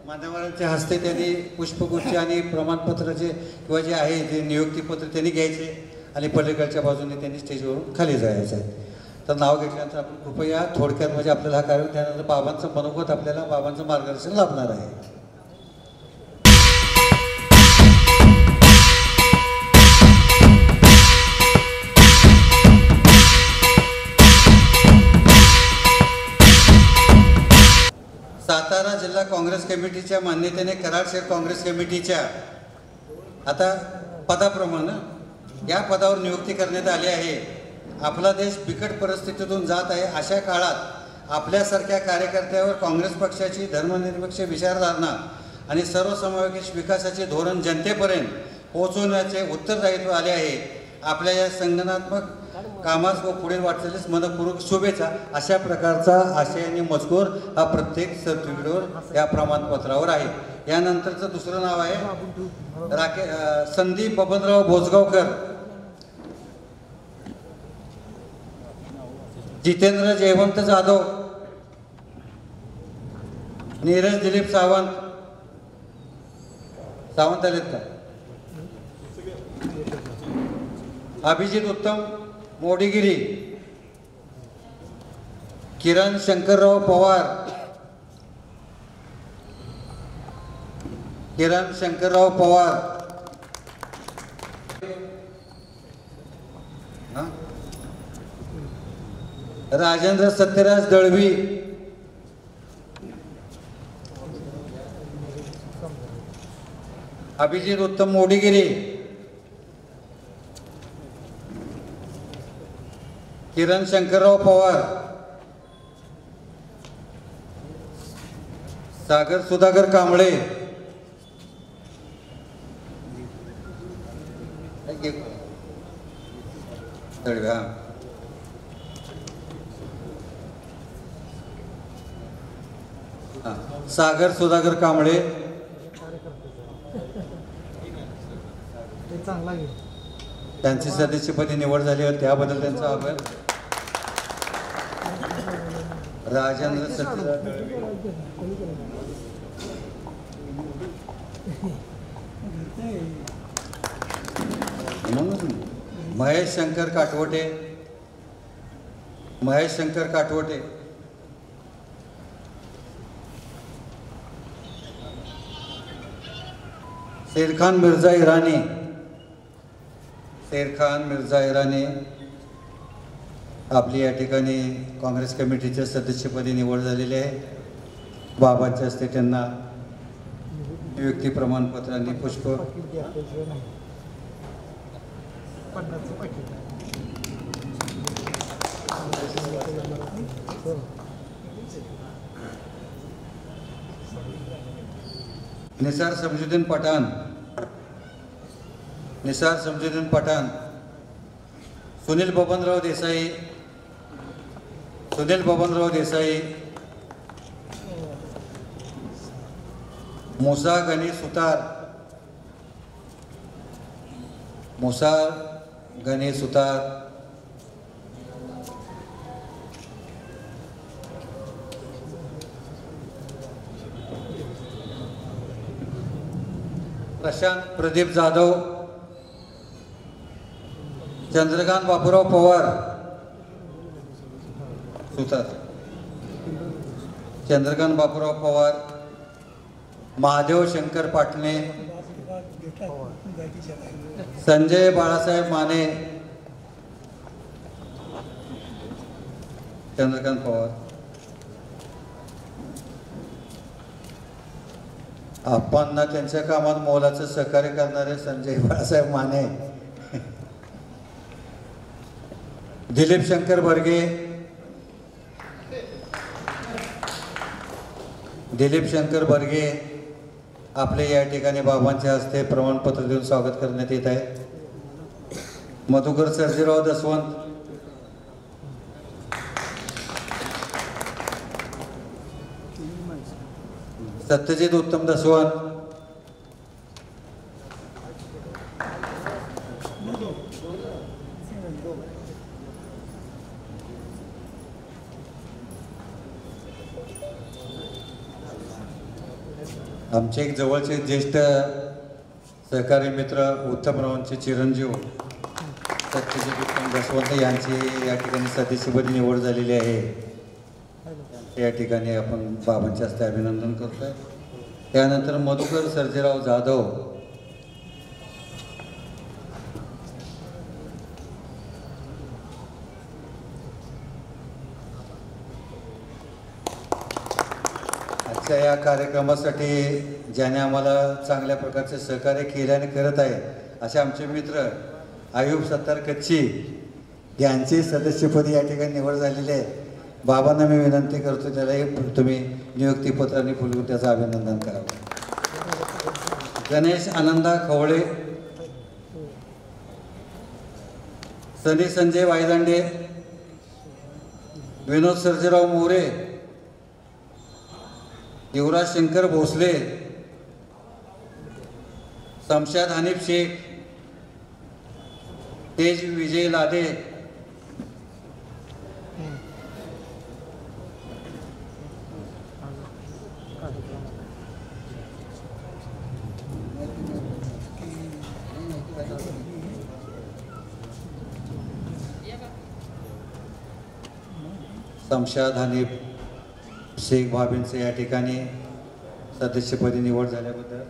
मान्यवरांच्या हस्ते त्यांनी पुष्पगुच्छ आणि प्रमाणपत्राचे किंवा जे आहे जे नियुक्तीपत्र त्यांनी घ्यायचे आणि पलीकडच्या बाजूने त्यांनी स्टेजवरून खाली जायचं आहे. तर नाव घेतल्यानंतर आपण कृपया थोडक्यात म्हणजे आपल्याला हा कार्यक्रम त्यानंतर बाबांचं मनोगत आपल्याला बाबांचं मार्गदर्शन लाभणार आहे. सातारा जिल्हा काँग्रेस कमिटीच्या मान्यतेने कराड शहर काँग्रेस कमिटीच्या आता पदाप्रमाणे या पदावर नियुक्ती करण्यात आली आहे. आपला देश बिकट परिस्थितीतून जात आहे. अशा काळात आपल्यासारख्या कार्यकर्त्यावर काँग्रेस पक्षाची धर्मनिरपेक्ष विचारधारणा आणि सर्वसमावेश विकासाचे धोरण जनतेपर्यंत पोहोचवण्याचे उत्तरदायित्व आले आहे. आपल्या या संघटनात्मक कामास व पुढील वाटचालीस मनपूर्वक शुभेच्छा. अशा प्रकारचा आशय आणि मजकूर हा प्रत्येक सर्टिफिकेटवर या प्रमाणपत्रावर आहे. यानंतरचं दुसरं नाव आहे संदीप बबनराव भोजगावकर, जितेंद्र जयवंत जाधव, नीरज दिलीप सावंत आलेत का? अभिजित उत्तम मोडीगिरी, किरण शंकरराव पवार, राजेंद्र सत्यराज दळवी, अभिजित उत्तम मोडीगिरी, किरण शंकरराव पवार, सागर सुधाकर कांबळे, सागर सुधाकर कांबळे, त्यांची सदस्यपदी निवड झाली होती त्याबद्दल त्यांचा आभार. राजेंद्र सत्यराज महेश शंकर काटवटे, शेरखान मिर्झा इराणी आपली या ठिकाणी काँग्रेस कमिटीच्या सदस्यपदी निवड झालेली आहे. बाबांच्या हस्ते त्यांना नियुक्ती प्रमाणपत्रांनी पुष्प. निसार समजुद्दीन पठाण, सुनील बबनराव देसाई, मुसा गणी सुतार, प्रशांत प्रदीप जाधव, चंद्रकांत बापूराव पवार महादेव शंकर पाटणे, संजय बाळासाहेब माने, चंद्रकांत पवार. आप्पांना त्यांच्या कामात मोलाचं सहकार्य करणारे संजय बाळासाहेब माने, दिलीप शंकर बर्गे आपले या ठिकाणी बाबांच्या हस्ते प्रमाणपत्र देऊन स्वागत करण्यात येत आहे. मधुकर सर्जेराव दसवंत, सत्यजित उत्तम दसवंत, आमचे एक जवळचे ज्येष्ठ सहकारी मित्र उत्तमरावांचे चिरंजीव सत्यजित उत्तम दसवंत यांची या ठिकाणी सदस्यपदी निवड झालेली आहे. या ठिकाणी आपण बाबांच्या हस्ते अभिनंदन करतोय. त्यानंतर मधुकर सर्जेराव जाधव, आजच्या या कार्यक्रमासाठी ज्याने आम्हाला चांगल्या प्रकारचे सहकार्य केले आणि करत आहे असे आमचे मित्र आयुब सत्तार कच्ची यांची सदस्यपदी या ठिकाणी निवड झालेली आहे. बाबांना मी विनंती करतो त्यालाही तुम्ही नियुक्तीपत्राने फुलवून त्याचं अभिनंदन करावं. गणेश आनंदा खवळे, सनी संजय वायदंडे, विनोद सर्जेराव मोरे, युवराज शंकर भोसले, शमशाद हनीफ शेख, तेज विजय लादे, शमशाद हनीफ शेख भाभींचे या ठिकाणी सदस्यपदी निवड झाल्याबद्दल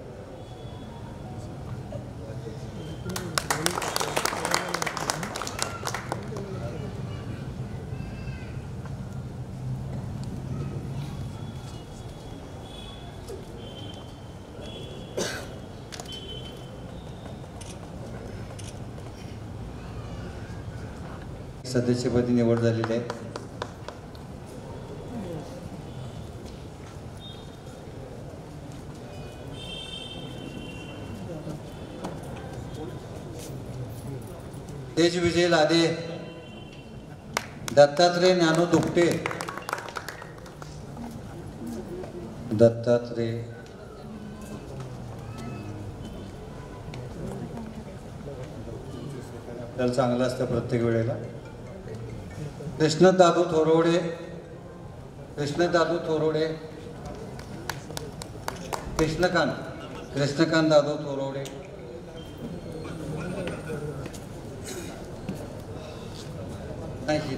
सदस्यपदी निवड झालेली आहे. तेज विजय लादे, दत्तात्रय ज्ञानू दुपटे, दत्तात्रय आपल्याला चांगलं असतं प्रत्येक वेळेला. कृष्णदादू थोरवडे, कृष्णदादू थोरवडे, कृष्णकांत दादू थोरवडे, नाही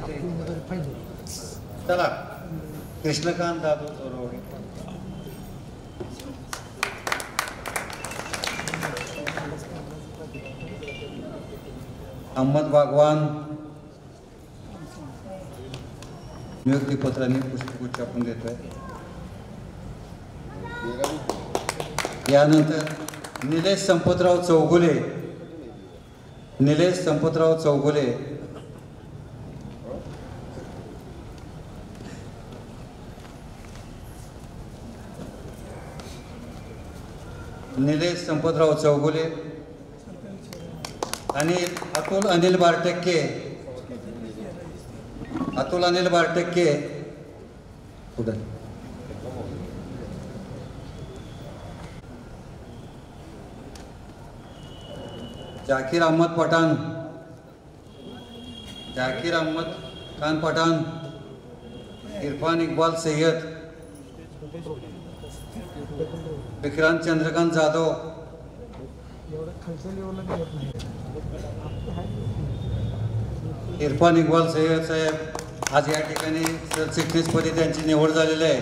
चला कृष्णकांत दादू थोरवडे, अहमद बागवान नियुक्तीपत्राने पुष्पगुच्छ आपण देतोय. यानंतर निलेश संपतराव चौगुले, निलेश संपतराव चौगुले, निलेश संपतराव चौगुले आणि अतुल अनिल बारटक्के, अतुल अनिल बारटक्के पुढे जाकीर अहमद पठाण, जाकीर अहमद खान पठाण, इरफान इकबाल सैयद, विक्रांत चंद्रकांत जाधव, इरफान इकबाल सैयद साहेब आज या ठिकाणी सरचिटणीसपदी त्यांची निवड झालेली आहे.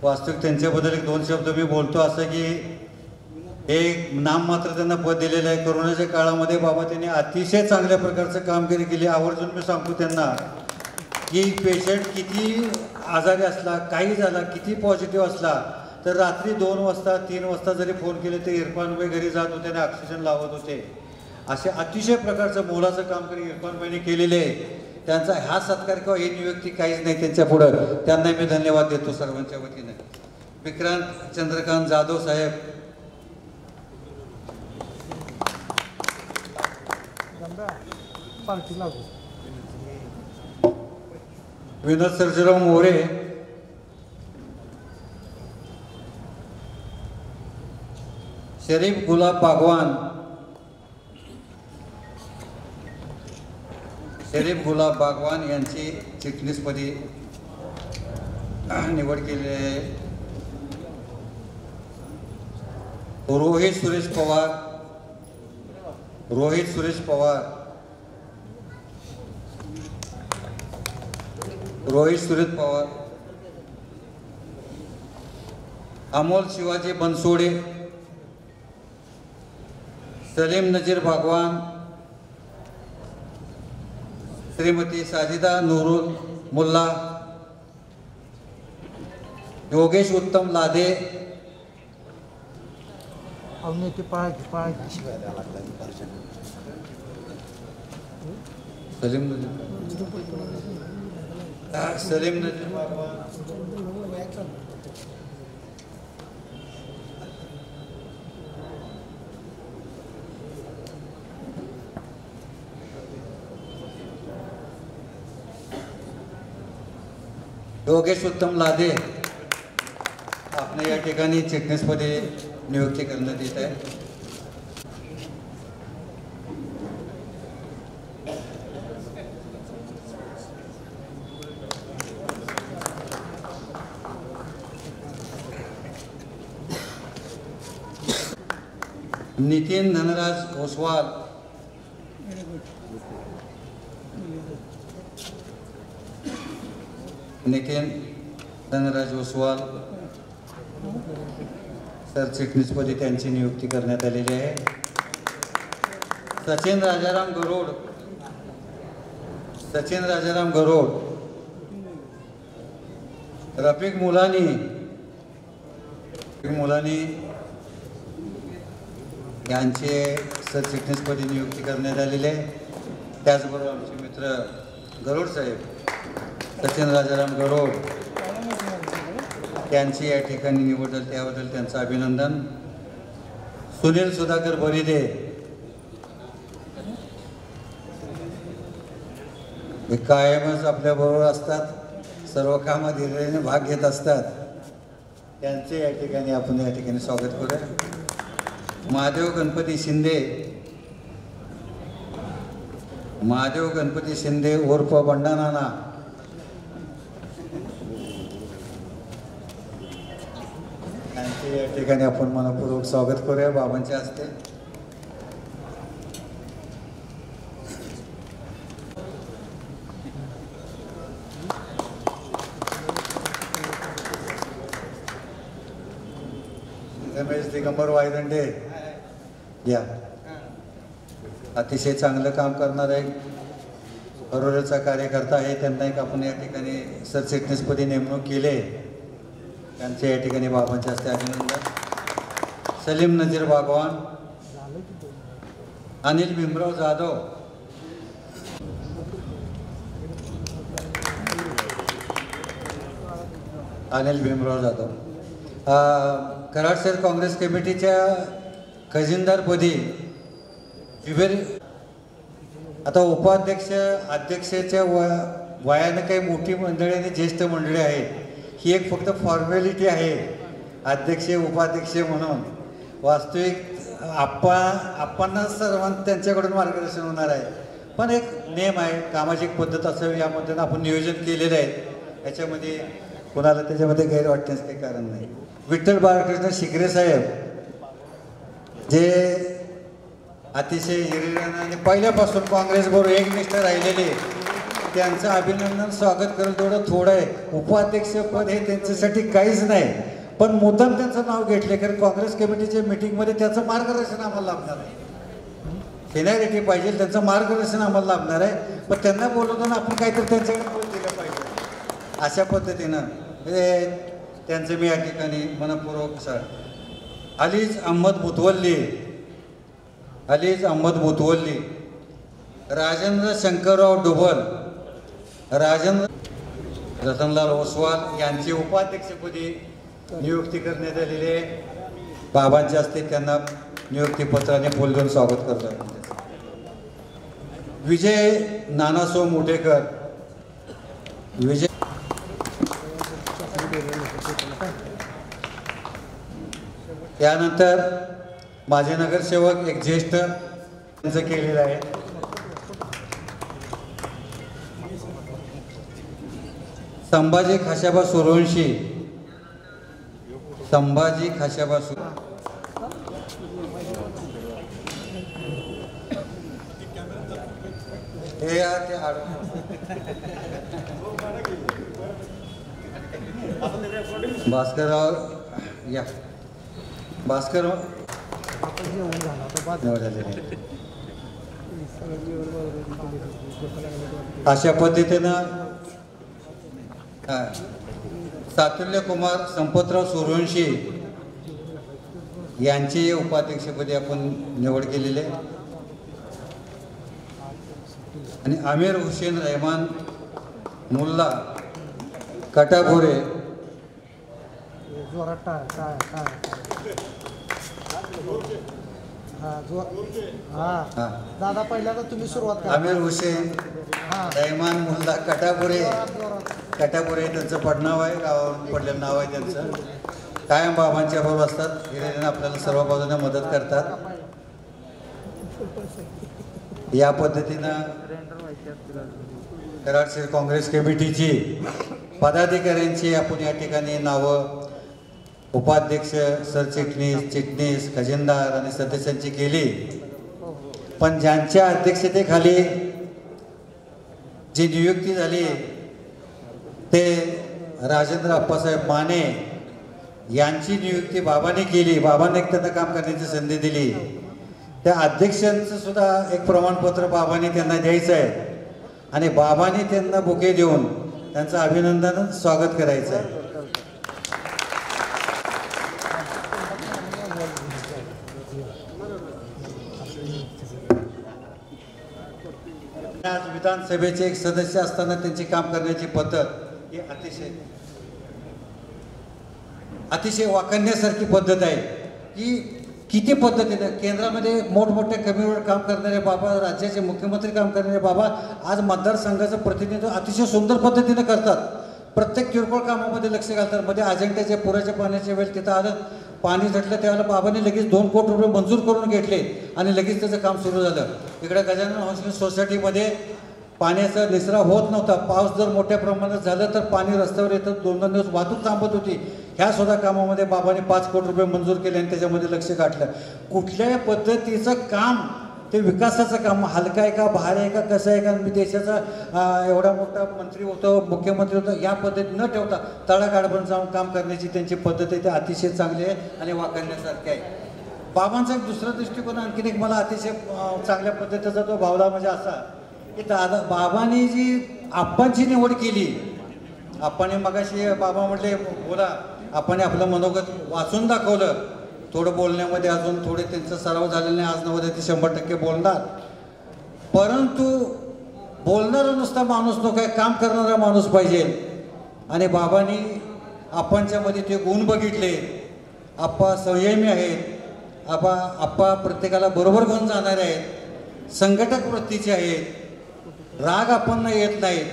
वास्तविक त्यांच्याबद्दल एक दोन शब्द मी बोलतो असं की एक नाम मात्र त्यांना पद दिलेलं आहे. कोरोनाच्या काळामध्ये बाबा त्यांनी अतिशय चांगल्या प्रकारचं कामगिरी केली. आवर्जून मी सांगतो त्यांना की पेशंट किती आजारी असला, काही झाला, किती पॉझिटिव्ह असला तर रात्री 2 वाजता 3 वाजता जरी फोन केले ते इरफानबाई घरी जात होते आणि ऑक्सिजन लावत होते. असे अतिशय प्रकारचं मोलाचं कामगिरी इरफानबाईंनी केलेले आहे. त्यांचा हा सत्कार किंवा ही नियुक्ती काहीच नाही त्यांच्या पुढं. त्यांना मी धन्यवाद देतो सर्वांच्या वतीने. विक्रांत चंद्रकांत जाधव साहेब, विनोद सर्जेराव मोरे, शरीफ गुलाब बागवान, शरीफ गुलाब बागवान यांची चिटणीसपदी निवड केली आहे. रोहित सुरेश पवार, रोहित सुरेश पवार, रोहित सुरेश पवार, अमोल शिवाजी बनसोडे, सलीम नजीर बागवान, श्रीमती साजिदा नूरुल मुल्ला, योगेश उत्तम लादे, सलीम नजीर सलीम नजीर बागवान, योगेश उत्तम लादे आपण या ठिकाणी चिटणीसपदी नियुक्ती करण्यात येत आहे. नितीन धनराज ओसवाल, नितीन धनराज ओसवाल सरचिटणीसपदी त्यांची नियुक्ती करण्यात आलेली आहे. सचिन राजाराम गरोड, सचिन राजाराम गरोड, रफिक मुलानी, मुलानी यांचे सरचिटणीसपदी नियुक्ती करण्यात आलेली आहे. त्याचबरोबर आमचे मित्र गरोड साहेब, सचिन राजाराम गरोड त्यांची या ठिकाणी निवड झाली, त्याबद्दल त्यांचं अभिनंदन. सुनील सुधाकर बरिदे हे कायमच आपल्याबरोबर असतात, सर्व कामात धीरेने भाग घेत असतात, त्यांचे या ठिकाणी आपण या ठिकाणी स्वागत करूया. महादेव गणपती शिंदे, महादेव गणपती शिंदे उर्फ बंडानाना यांचे या ठिकाणी आपण मनपूर्वक स्वागत करूया बाबांच्या हस्ते. रमेश दिगंबर वायदंडे या अतिशय चांगलं काम करणार आहे, हरोळचा कार्यकर्ता आहे, त्यांना एक आपण या ठिकाणी सरचिटणीसपदी नेमणूक केली, त्यांचे या ठिकाणी बाबांच्या हस्ते अभिनंदन. सलीम नजीर बागवान, अनिल भीमराव जाधव, अनिल भीमराव जाधव कराड शहर काँग्रेस कमिटीच्या खजिनदारपदी जुबेर, आता उपाध्यक्ष अध्यक्षाच्या वयानं काही मोठी मंडळी आणि ज्येष्ठ मंडळी आहेत, ही एक फक्त फॉर्मॅलिटी आहे अध्यक्ष उपाध्यक्ष म्हणून. वास्तविक आपणना सर्वांना त्यांच्याकडून मार्गदर्शन होणार आहे, पण एक नेम आहे, सामाजिक पद्धत असं यामध्ये आपण नियोजन केलेलं आहे, याच्यामध्ये कोणाला त्याच्यामध्ये गैर वाटण्यास काही कारण नाही. विठ्ठल बाळकृष्ण शिकरे साहेब जे अतिशय हिरिरीनं आणि पहिल्यापासून काँग्रेसबरोबर एकनिष्ठ राहिलेले, त्यांचं अभिनंदन स्वागत करेल तेवढं थोडं आहे. उपाध्यक्षपद हे त्यांच्यासाठी काहीच नाही, पण मुद्दाम त्यांचं नाव घेतले कारण काँग्रेस कमिटीच्या मिटिंगमध्ये त्याचं मार्गदर्शन आम्हाला लाभणार आहे. सिनियरिटी पाहिजे, त्यांचं मार्गदर्शन आम्हाला लाभणार आहे, पण त्यांना बोलवताना आपण काहीतरी त्यांच्याकडे बोल दिलं पाहिजे. अशा पद्धतीनं त्यांचं मी या ठिकाणी मनपूर्वक सर. अलीज अहमद बुतवल्ली, अलीज अहमद बुतवल्ली, राजेंद्र शंकरराव डुबल, राजेंद्र रतनलाल ओसवाल यांची उपाध्यक्षपदी नियुक्ती करण्यात आलेली आहे. बाबांच्या हस्ते त्यांना नियुक्तीपत्राने फुल देऊन स्वागत करतो. विजय नानासो मुटेकर, विजय त्यानंतर माझे नगरसेवक एक ज्येष्ठ त्यांचं केलेलं आहे. संभाजी खाशाबा सूर्यवंशी, संभाजी खाशाबा हे ते भास्करराव या भास्कर अशा पद्धतीनं सातुल्य कुमार संपतराव सूर्यवंशी यांची उपाध्यक्षपदी आपण निवड केलेली आहे. आणि आमिर हुसेन रहमान मुल्ला कटापुरे, जोरात टाळ टाळ टाळ हां, दादा पहिल्यांदा तुम्ही सुरुवात करा. आमिर हुसेन, हां रहिमान मुल्ला कटापुरे. जोरात कटापुरे त्यांचं पडनाव आहे, गावावरून पडलेलं नाव आहे त्यांचं. कायम बाबांच्या बरोबर असतात, हिरिरीनं आपल्याला सर्व बाजूने मदत करतात. या पद्धतीनं कराड शहर काँग्रेस कमिटीची पदाधिकाऱ्यांची आपण या ठिकाणी नावं उपाध्यक्ष, सरचिटणीस, चिटणीस, खजिनदार आणि सदस्यांची केली. पण ज्यांच्या अध्यक्षतेखाली जी नियुक्ती झाली ते राजेंद्र अप्पासाहेब माने यांची नियुक्ती बाबांनी केली. बाबांनी त्यांना काम करण्याची संधी दिली. त्या अध्यक्षांचं सुद्धा एक प्रमाणपत्र बाबांनी त्यांना द्यायचं आहे आणि बाबांनी त्यांना बुके देऊन त्यांचं अभिनंदन स्वागत करायचं आहे. आज विधानसभेचे एक सदस्य असताना त्यांची काम करण्याची पद्धत ही अतिशय वाखाणण्यासारखी पद्धत आहे. की किती पद्धतीने केंद्रामध्ये मोठमोठ्या कमीवर काम करणारे बाबा, राज्याचे मुख्यमंत्री काम करणारे बाबा आज मतदारसंघाचं प्रतिनिधित्व अतिशय सुंदर पद्धतीने करतात. प्रत्येक किरकोळ कामामध्ये लक्ष घालतात. मध्ये अजिंठ्याच्या पुराच्या पाण्याच्या वेळेस तिथं आलं, पाणी झटलं, त्यावेळेला बाबांनी लगेच 2 कोटी रुपये मंजूर करून घेतले आणि लगेच त्याचं काम सुरू झालं. इकडे गजानन हॉस्पिटल सोसायटीमध्ये पाण्याचा निचरा होत नव्हता. पाऊस जर मोठ्या प्रमाणात झालं तर पाणी रस्त्यावर येतं, 2-2 दिवस वाहतूक थांबत होती. ह्या सुद्धा कामामध्ये बाबांनी 5 कोटी रुपये मंजूर केले आणि त्याच्यामध्ये लक्ष घातलं. कुठल्याही पद्धतीचं काम ते विकासाचं काम हलका आहे का, भार आहे का, कसं आहे का, मी देशाचा एवढा मोठा मंत्री होतो, मुख्यमंत्री होतो, या पद्धती न ठेवता तळागाळापर्यंत जाऊन काम करण्याची त्यांची पद्धत आहे, ते अतिशय चांगली आहे आणि वाखाणण्यासारखी आहे. बाबांचा एक दुसरा दृष्टिकोन आणखीन एक मला अतिशय चांगल्या पद्धतीचा तो भावला म्हणजे असा की दादा बाबांनी जी आप्पांची निवड केली. आप्पांनी मगाशी बाबा म्हटले बोला, आपण आपलं मनोगत वाचून दाखवलं. थोडं बोलण्यामध्ये अजून थोडे त्यांचा सराव झालेला नाही, आज नव्वद ते 100% बोलणार. परंतु बोलणारा नुसता माणूस नको आहे, काम करणारा माणूस पाहिजे. आणि बाबांनी आप्पांच्यामध्ये ते गुण बघितले. आप्पा संयमी आहेत, आप्पा प्रत्येकाला बरोबर घेऊन जाणारे आहेत, संघटक वृत्तीचे आहेत, राग आप्पांना येत नाहीत.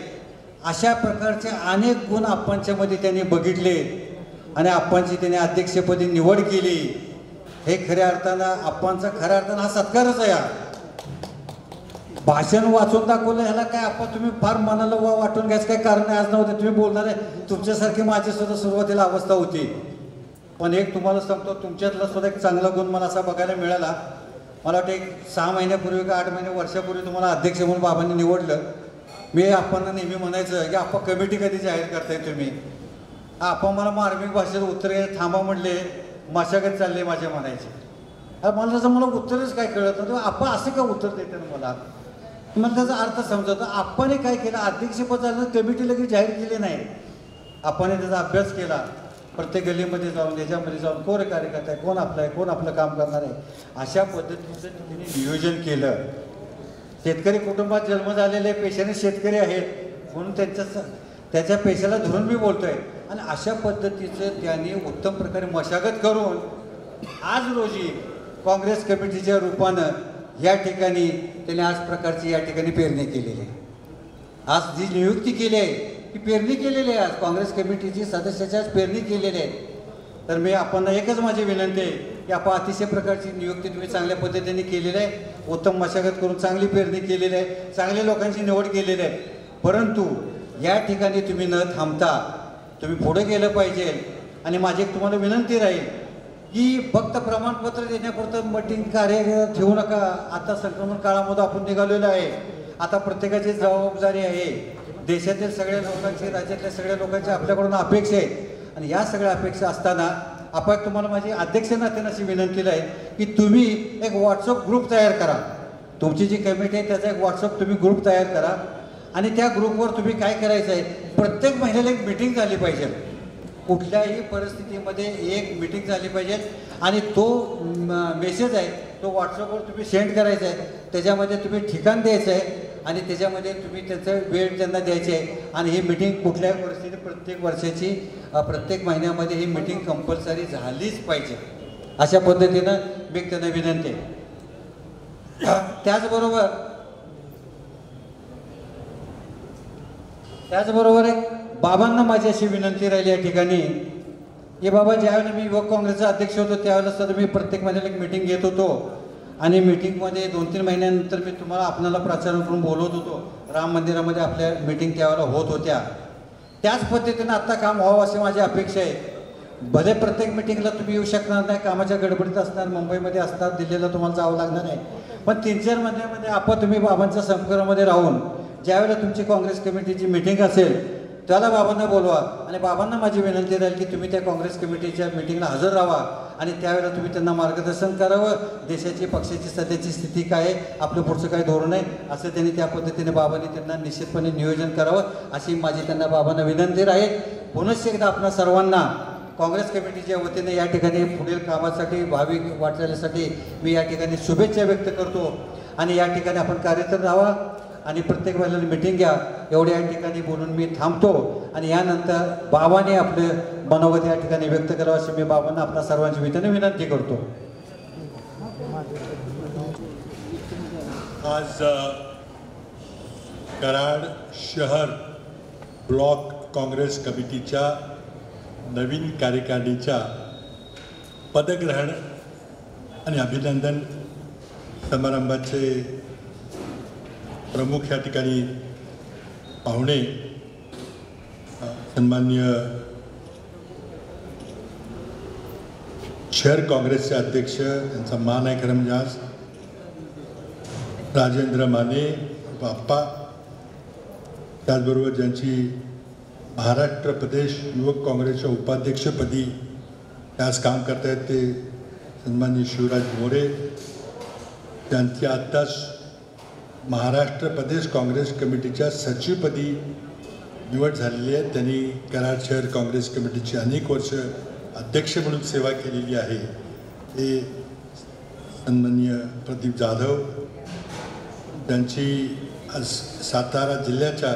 अशा प्रकारचे अनेक गुण आप्पांच्यामध्ये त्यांनी बघितले आणि आप्पांची त्यांनी अध्यक्षपदी निवड केली. हे खऱ्या अर्थानं आप्पांचा खऱ्या अर्थानं हा सत्कारच आहे. भाषण वाचून दाखवलं ह्याला काय आप्पा तुम्ही फार मनाला वाटून घ्यायचं काय कारण नाही. आज नव्हते तुम्ही बोलणारे, तुमच्यासारखी माझी सुद्धा सुरुवातीला अवस्था होती. पण एक तुम्हाला सांगतो, तुमच्यातला सुद्धा एक चांगला गुण मला असा बघायला मिळाला. मला वाटतं एक 6 महिन्यापूर्वी का 8 महिने वर्षापूर्वी तुम्हाला अध्यक्ष म्हणून बाबांनी निवडलं. मी आप्पांना नेहमी म्हणायचं की आप्पा कमिटी कधी जाहीर करताय तुम्ही. आप्पा मला मार्मिक भाषेत उत्तर थांबा म्हणले, मशागत चालले माझ्या म्हणायचे. मला त्याचं मला उत्तरच काय कळत नव्हतं. आप्पा असं का उत्तर देते ना मला त्याचा अर्थ समजतो. आप्पाने काय केलं, अध्यक्षपद झालं, कमिटी लगेच जाहीर केली नाही. आप्पाने त्याचा अभ्यास केला, प्रत्येक गल्लीमध्ये जाऊन त्याच्यामध्ये जाऊन कोण कार्यकर्ता आहे, कोण आपलं आहे, कोण आपलं काम करणार आहे, अशा पद्धतीचं त्यांनी नियोजन केलं. शेतकरी कुटुंबात जन्म झालेले पेशाने शेतकरी आहेत म्हणून त्याच्या पेशाला धरून मी बोलतोय. आणि अशा पद्धतीचं त्यांनी उत्तम प्रकारे मशागत करून आज रोजी काँग्रेस कमिटीच्या रूपानं या ठिकाणी त्यांनी आज प्रकारची या ठिकाणी पेरणी केलेली आहे. आज जी नियुक्ती केली आहे ती पेरणी केलेली आहे. आज काँग्रेस कमिटीची सदस्याची आज पेरणी केलेली आहे. तर मी आपण एकच माझी विनंती आहे की आपण अतिशय प्रकारची नियुक्ती तुम्ही चांगल्या पद्धतीने केलेली आहे, उत्तम मशागत करून चांगली पेरणी केलेली आहे, चांगल्या लोकांची निवड केलेली आहे. परंतु या ठिकाणी तुम्ही न थांबता तुम्ही पुढे गेलं पाहिजे. आणि माझी एक तुम्हाला विनंती राहील की फक्त प्रमाणपत्र देण्यापुरतं मटिंग कार्य ठेवू नका. आता संक्रमण काळामध्ये आपण निघालेलो आहे. आता प्रत्येकाची जबाबदारी आहे. देशातील सगळ्या लोकांची, राज्यातल्या सगळ्या लोकांची आपल्याकडून अपेक्षा आहे. आणि या सगळ्या अपेक्षा असताना आपण तुम्हाला माझी अध्यक्ष नात्याने अशी विनंती आहे की तुम्ही एक व्हॉट्सअप ग्रुप तयार करा. तुमची जी कमिटी आहे त्याचा एक व्हॉट्सअप तुम्ही ग्रुप तयार करा. आणि त्या ग्रुपवर तुम्ही काय करायचं आहे, प्रत्येक महिन्याला एक मीटिंग झाली पाहिजे. कुठल्याही परिस्थितीमध्ये एक मीटिंग झाली पाहिजे. आणि तो मेसेज आहे तो व्हॉट्सअपवर तुम्ही सेंड करायचा आहे. त्याच्यामध्ये तुम्ही ठिकाण द्यायचं आहे आणि त्याच्यामध्ये तुम्ही त्याचं वेळ त्यांना द्यायची आहे आणि ही मिटिंग कुठल्याही परिस्थितीत प्रत्येक वर्षाची प्रत्येक महिन्यामध्ये ही मिटिंग कंपल्सरी झालीच पाहिजे, अशा पद्धतीनं मी त्यांना विनंती आहे. त्याचबरोबर एक बाबांना माझी अशी विनंती राहिली या ठिकाणी की बाबा, ज्यावेळेला मी युवक काँग्रेसचा अध्यक्ष होतो त्यावेळेला सुद्धा मी प्रत्येक महिन्याला एक मिटिंग घेत होतो आणि मिटिंगमध्ये 2-3 महिन्यानंतर मी तुम्हाला आपल्याला प्राचार्य करून बोलवत होतो. राम मंदिरामध्ये आपल्या मिटिंग त्यावेळेला होत होत्या. त्याच पद्धतीनं आत्ता काम व्हावं अशी माझी अपेक्षा आहे. भले प्रत्येक मिटिंगला तुम्ही येऊ शकणार नाही, कामाच्या गडबडीत असणार, मुंबईमध्ये असणार, दिल्लीला तुम्हाला जावं लागणार आहे, पण 3-4 महिन्यामध्ये आपण तुम्ही बाबांच्या संपर्कामध्ये राहून ज्यावेळेला तुमची काँग्रेस कमिटीची मिटिंग असेल त्याला बाबांना बोलवा आणि बाबांना माझी विनंती राहील की तुम्ही त्या काँग्रेस कमिटीच्या मिटिंगला हजर राहा आणि त्यावेळेला तुम्ही त्यांना मार्गदर्शन करावं. देशाची पक्षाची सध्याची स्थिती काय आहे, आपलं पुढचं काय धोरण आहे, असं त्यांनी त्या पद्धतीने बाबांनी त्यांना निश्चितपणे नियोजन करावं अशी माझी त्यांना बाबांना विनंती राहील. पुनश्च एकदा आपणा सर्वांना काँग्रेस कमिटीच्या वतीने या ठिकाणी पुढील कामासाठी भावी वाटचालीसाठी मी या ठिकाणी शुभेच्छा व्यक्त करतो आणि या ठिकाणी आपण कार्यरत राहावा आणि प्रत्येक वेळेला मिटिंग घ्या एवढ्या या ठिकाणी बोलून मी थांबतो आणि यानंतर बाबाने आपलं मनोगत या ठिकाणी व्यक्त करावं अशी मी बाबांना आपल्या सर्वांची वतीने विनंती करतो. आज कराड शहर ब्लॉक काँग्रेस कमिटीच्या नवीन कार्यकारिणीच्या पदग्रहण आणि अभिनंदन समारंभाचे प्रमुख या ठिकाणी पाहुणे सन्माननीय शहर काँग्रेसचे अध्यक्ष, यांचा मान आहे खरं म्हणजे आज, राजेंद्र माने बाप्पा, त्याचबरोबर ज्यांची महाराष्ट्र प्रदेश युवक काँग्रेसच्या उपाध्यक्षपदी आज काम करत आहेत ते सन्माननीय शिवराज मोरे, त्यांची आत्ताच महाराष्ट्र प्रदेश काँग्रेस कमिटीच्या सचिवपदी निवड झालेली आहे. त्यांनी कराड शहर काँग्रेस कमिटीची अनेक वर्ष अध्यक्ष म्हणून सेवा केलेली आहे. हे सन्माननीय प्रदीप जाधव, त्यांची आज सातारा जिल्ह्याच्या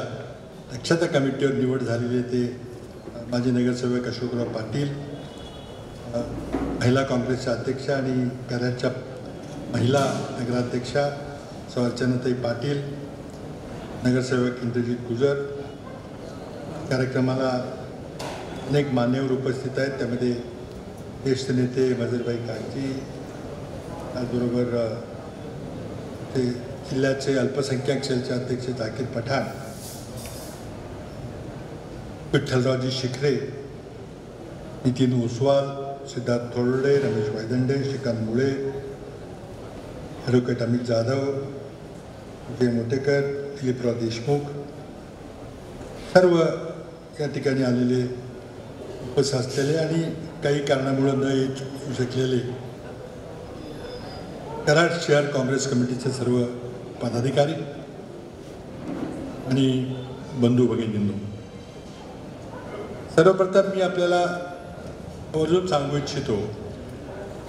दक्षता कमिटीवर निवड झालेली आहे ते माजी नगरसेवक अशोकराव पाटील, महिला काँग्रेसच्या अध्यक्षा आणि कराडच्या महिला नगराध्यक्षा अर्चनाताई पाटील, नगरसेवक इंद्रजित गुजर. कार्यक्रमाला अनेक मान्यवर उपस्थित आहेत, त्यामध्ये ज्येष्ठ नेते मजरबाई कागजी, त्याचबरोबर ते जिल्ह्याचे अल्पसंख्याक सेलचे अध्यक्ष झाकीर पठाण, विठ्ठलरावजी शिखरे, नितीन ओसवाल, सिद्धार्थ थोरडे, रमेश वायदंडे, श्रीकांत मुळे, ॲडव्होकेट अमित जाधव, विजय मोटेकर, दिलीपराव देशमुख, सर्व या ठिकाणी आलेले उपस्थित असलेले आणि काही कारणामुळे न येऊ शकलेले कराड शहर काँग्रेस कमिटीचे सर्व पदाधिकारी आणि बंधू भगिनींनो, सर्वप्रथम मी आपल्याला आवर्जून सांगू इच्छितो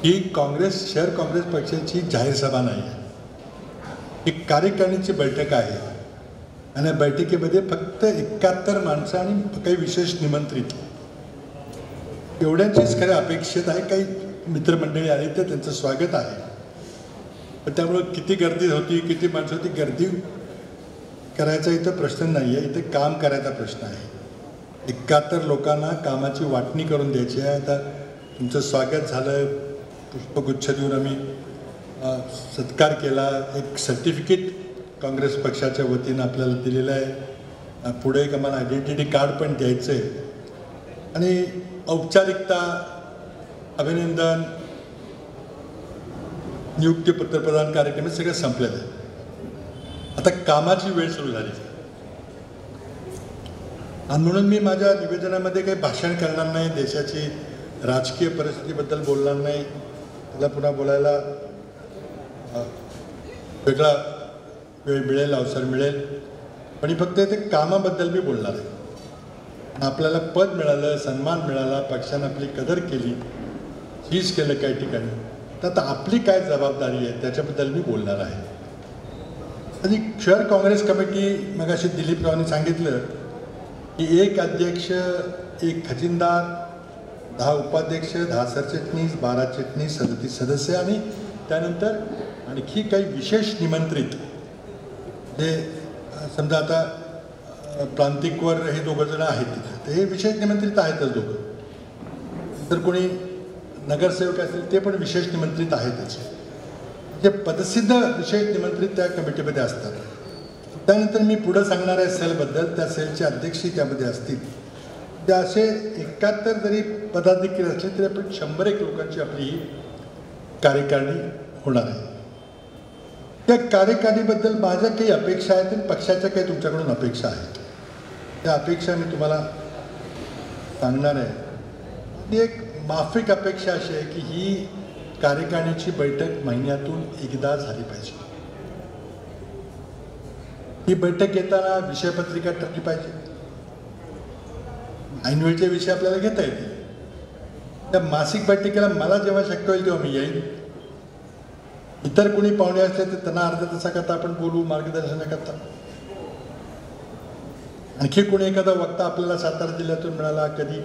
ही काँग्रेस शहर काँग्रेस पक्षाची जाहीर सभा नाही आहे, ही कार्यकारिणीची बैठक आहे आणि या बैठकीमध्ये फक्त 71 माणसं आणि काही विशेष निमंत्रित एवढ्यांचीच खरं अपेक्षित आहे. काही मित्रमंडळी आली तर त्यांचं स्वागत आहे, पण त्यामुळं किती गर्दी होती, किती माणसं होती, गर्दी करायचा इथं प्रश्न नाही आहे, इथं काम करायचा प्रश्न आहे. 71 लोकांना कामाची वाटणी करून द्यायची आहे. आता तुमचं स्वागत झालं, पुष्पगुच्छ देऊन आम्ही सत्कार केला, एक सर्टिफिकेट काँग्रेस पक्षाच्या वतीनं आपल्याला दिलेलं आहे. पुढे एक आम्हाला आयडेंटिटी कार्ड पण द्यायचं आहे आणि औपचारिकता, अभिनंदन, नियुक्तीपत्र प्रदान कार्यक्रम सगळं संपलेलं आहे. आता कामाची वेळ सुरू झाली आणि म्हणून मी माझ्या निवेदनामध्ये काही भाषण करणार नाही, देशाची राजकीय परिस्थितीबद्दल बोलणार नाही, त्याला पुन्हा बोलायला वेगळा वेळ मिळेल, अवसर मिळेल, पण फक्त ते कामाबद्दल मी बोलणार आहे. आपल्याला पद मिळालं, सन्मान मिळाला, पक्षानं आपली कदर केली, चीज केलं काही ठिकाणी, तर आता आपली काय जबाबदारी आहे त्याच्याबद्दल मी बोलणार आहे. आणि शहर काँग्रेस कमिटी मगाशी दिलीपरावांनी सांगितलं की 1 अध्यक्ष, 1 खजिनदार, 10 उपाध्यक्ष, 10 सरचिटणीस, 12 चिटणीस, 37 सदस्य आणि त्यानंतर आणखी काही विशेष निमंत्रित जे समजा आता प्रांतिकवर हे 2 जण आहेत तिथे, तर हे विशेष निमंत्रित आहेतच दोघं. तर कोणी नगरसेवक असतील ते पण विशेष निमंत्रित आहेतच. जे पदसिद्ध विशेष निमंत्रित त्या कमिटीमध्ये असतात. त्यानंतर मी पुढं सांगणार आहे सेलबद्दल. त्या सेलचे अध्यक्षही त्यामध्ये असतील. ते असे 71 जरी पदाधिकारी असले तरी आपण 100 लोकांची आपली ही कार्यकारिणी होणार आहे. त्या कार्यकारिणीबद्दल माझ्या काही अपेक्षा आहेत आणि पक्षाच्या काही तुमच्याकडून अपेक्षा आहेत. त्या अपेक्षा मी तुम्हाला सांगणार आहे. आणि एक माफिक अपेक्षा अशी आहे की ही कार्यकारिणीची बैठक महिन्यातून एकदा झाली पाहिजे. ही बैठक घेताना विषयपत्रिका ठरली पाहिजे. ऐनवेळचे विषय आपल्याला घेता येतील. त्या मासिक बैठकीला मला जेव्हा शक्य होईल तेव्हा मी येईन. इतर कोणी पाहुणे असले तर त्यांना अर्ध्या तासाकरता आपण बोलू, मार्गदर्शनाकरता. आणखी कोणी एखादा वक्ता आपल्याला सातारा जिल्ह्यातून मिळाला, कधी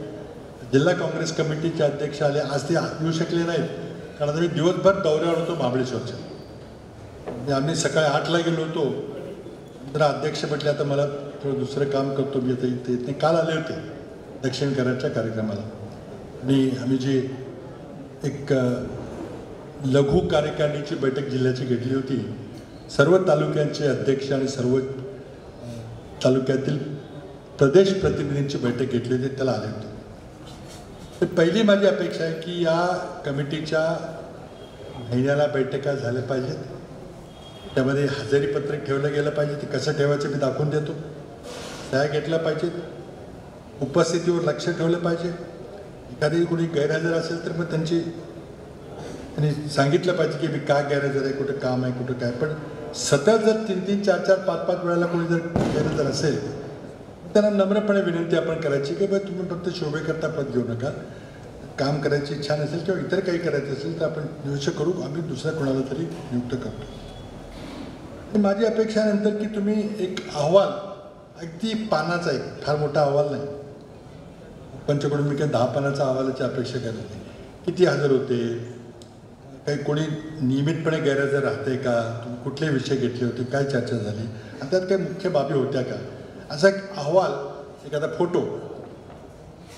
जिल्हा काँग्रेस कमिटीचे अध्यक्ष आले, आज ते येऊ शकले नाहीत कारण मी दिवसभर दौऱ्यावर होतो महाबळेश्वरच्या. म्हणजे आम्ही सकाळी 8ला गेलो होतो. नंतर अध्यक्ष म्हटले आता मला थोडं दुसरं काम करतो मी आता इथे येत नाही. काल आले होते दक्षिण कराडच्या कार्यक्रमाला. आणि आम्ही जी एक लघु कार्यकारिणीची बैठक जिल्ह्याची घेतली होती, सर्व तालुक्यांचे अध्यक्ष आणि सर्व तालुक्यातील प्रदेश प्रतिनिधींची बैठक घेतली होती, त्याला आले होते. तर पहिली माझी अपेक्षा आहे की या कमिटीच्या महिन्याला बैठका झाल्या पाहिजेत. त्यामध्ये हजेरीपत्रक ठेवलं गेलं पाहिजे. ते कसं ठेवायचं मी दाखवून देतो. त्या घेतल्या पाहिजेत. उपस्थितीवर लक्ष ठेवलं पाहिजे. एखादी कोणी गैरहजर असेल तर मग त्यांनी सांगितलं पाहिजे की मी का गैरहजर आहे, कुठं काम आहे, कुठं काय. पण सतत जर 3-3, 4-4, 5-5 वेळेला कोणी जर गैरहजर असेल त्यांना नम्रपणे विनंती आपण करायची की बाबा तुम्ही फक्त शोभेकरता पद घेऊ नका. काम करायची इच्छा नसेल किंवा इतर काही करायचं असेल तर आपण नियुक्त करू, आम्ही दुसऱ्या कोणाला तरी नियुक्त करतो. माझी अपेक्षा नंतर की तुम्ही एक अहवाल, अगदी पानाचा, एक फार मोठा अहवाल नाही, पंचकडून मी काही 10 पानाचा अहवालाची अपेक्षा करत नाही. किती हजर होते, काही कोणी नियमितपणे गैरहजर राहते का, तुम्ही कुठले विषय घेतले होते, काय चर्चा झाली आणि त्यात काही मुख्य बाबी होत्या का, असा एक अहवाल, एखादा फोटो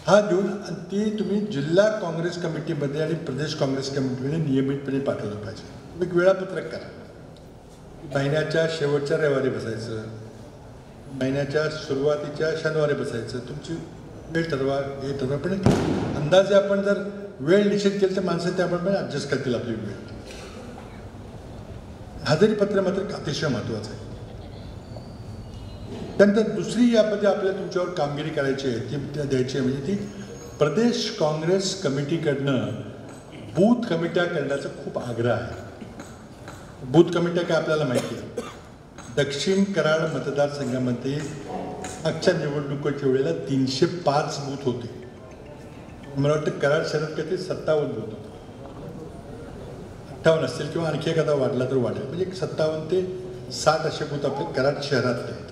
हा देऊन आणि ती तुम्ही जिल्हा काँग्रेस कमिटीमध्ये आणि प्रदेश काँग्रेस कमिटीमध्ये नियमितपणे पाठवलं पाहिजे. एक वेळापत्रक करा. महिन्याच्या शेवटच्या रविवारी बसायचं, महिन्याच्या सुरुवातीच्या शनिवारी बसायचं, तुमची वेळ ठरवा, हे ठरवा. पण अंदाजे आपण जर वेळ निश्चित केली तर माणसं त्याप्रमाणे ॲडजस्ट करतील आपली वेळ. हजेरीपत्र मात्र अतिशय महत्त्वाचं आहे. त्यानंतर दुसरी यामध्ये आपल्याला तुमच्यावर कामगिरी करायची आहे, ती द्यायची आहे, म्हणजे ती प्रदेश काँग्रेस कमिटीकडनं बूथ कमिट्या करण्याचा खूप आग्रह आहे. बूथ कमिट्या काय आपल्याला माहिती आहे. दक्षिण कराड मतदारसंघामध्ये मागच्या निवडणुकीच्या वेळेला 305 बूथ होते. मला वाटतं कराड शहरात काहीतरी 57 बूथ होते, 58 असतील किंवा आणखी एखादा वाढला तर वाढेल. म्हणजे 57 ते 60 असे बूथ आपले कराड शहरातले आहेत.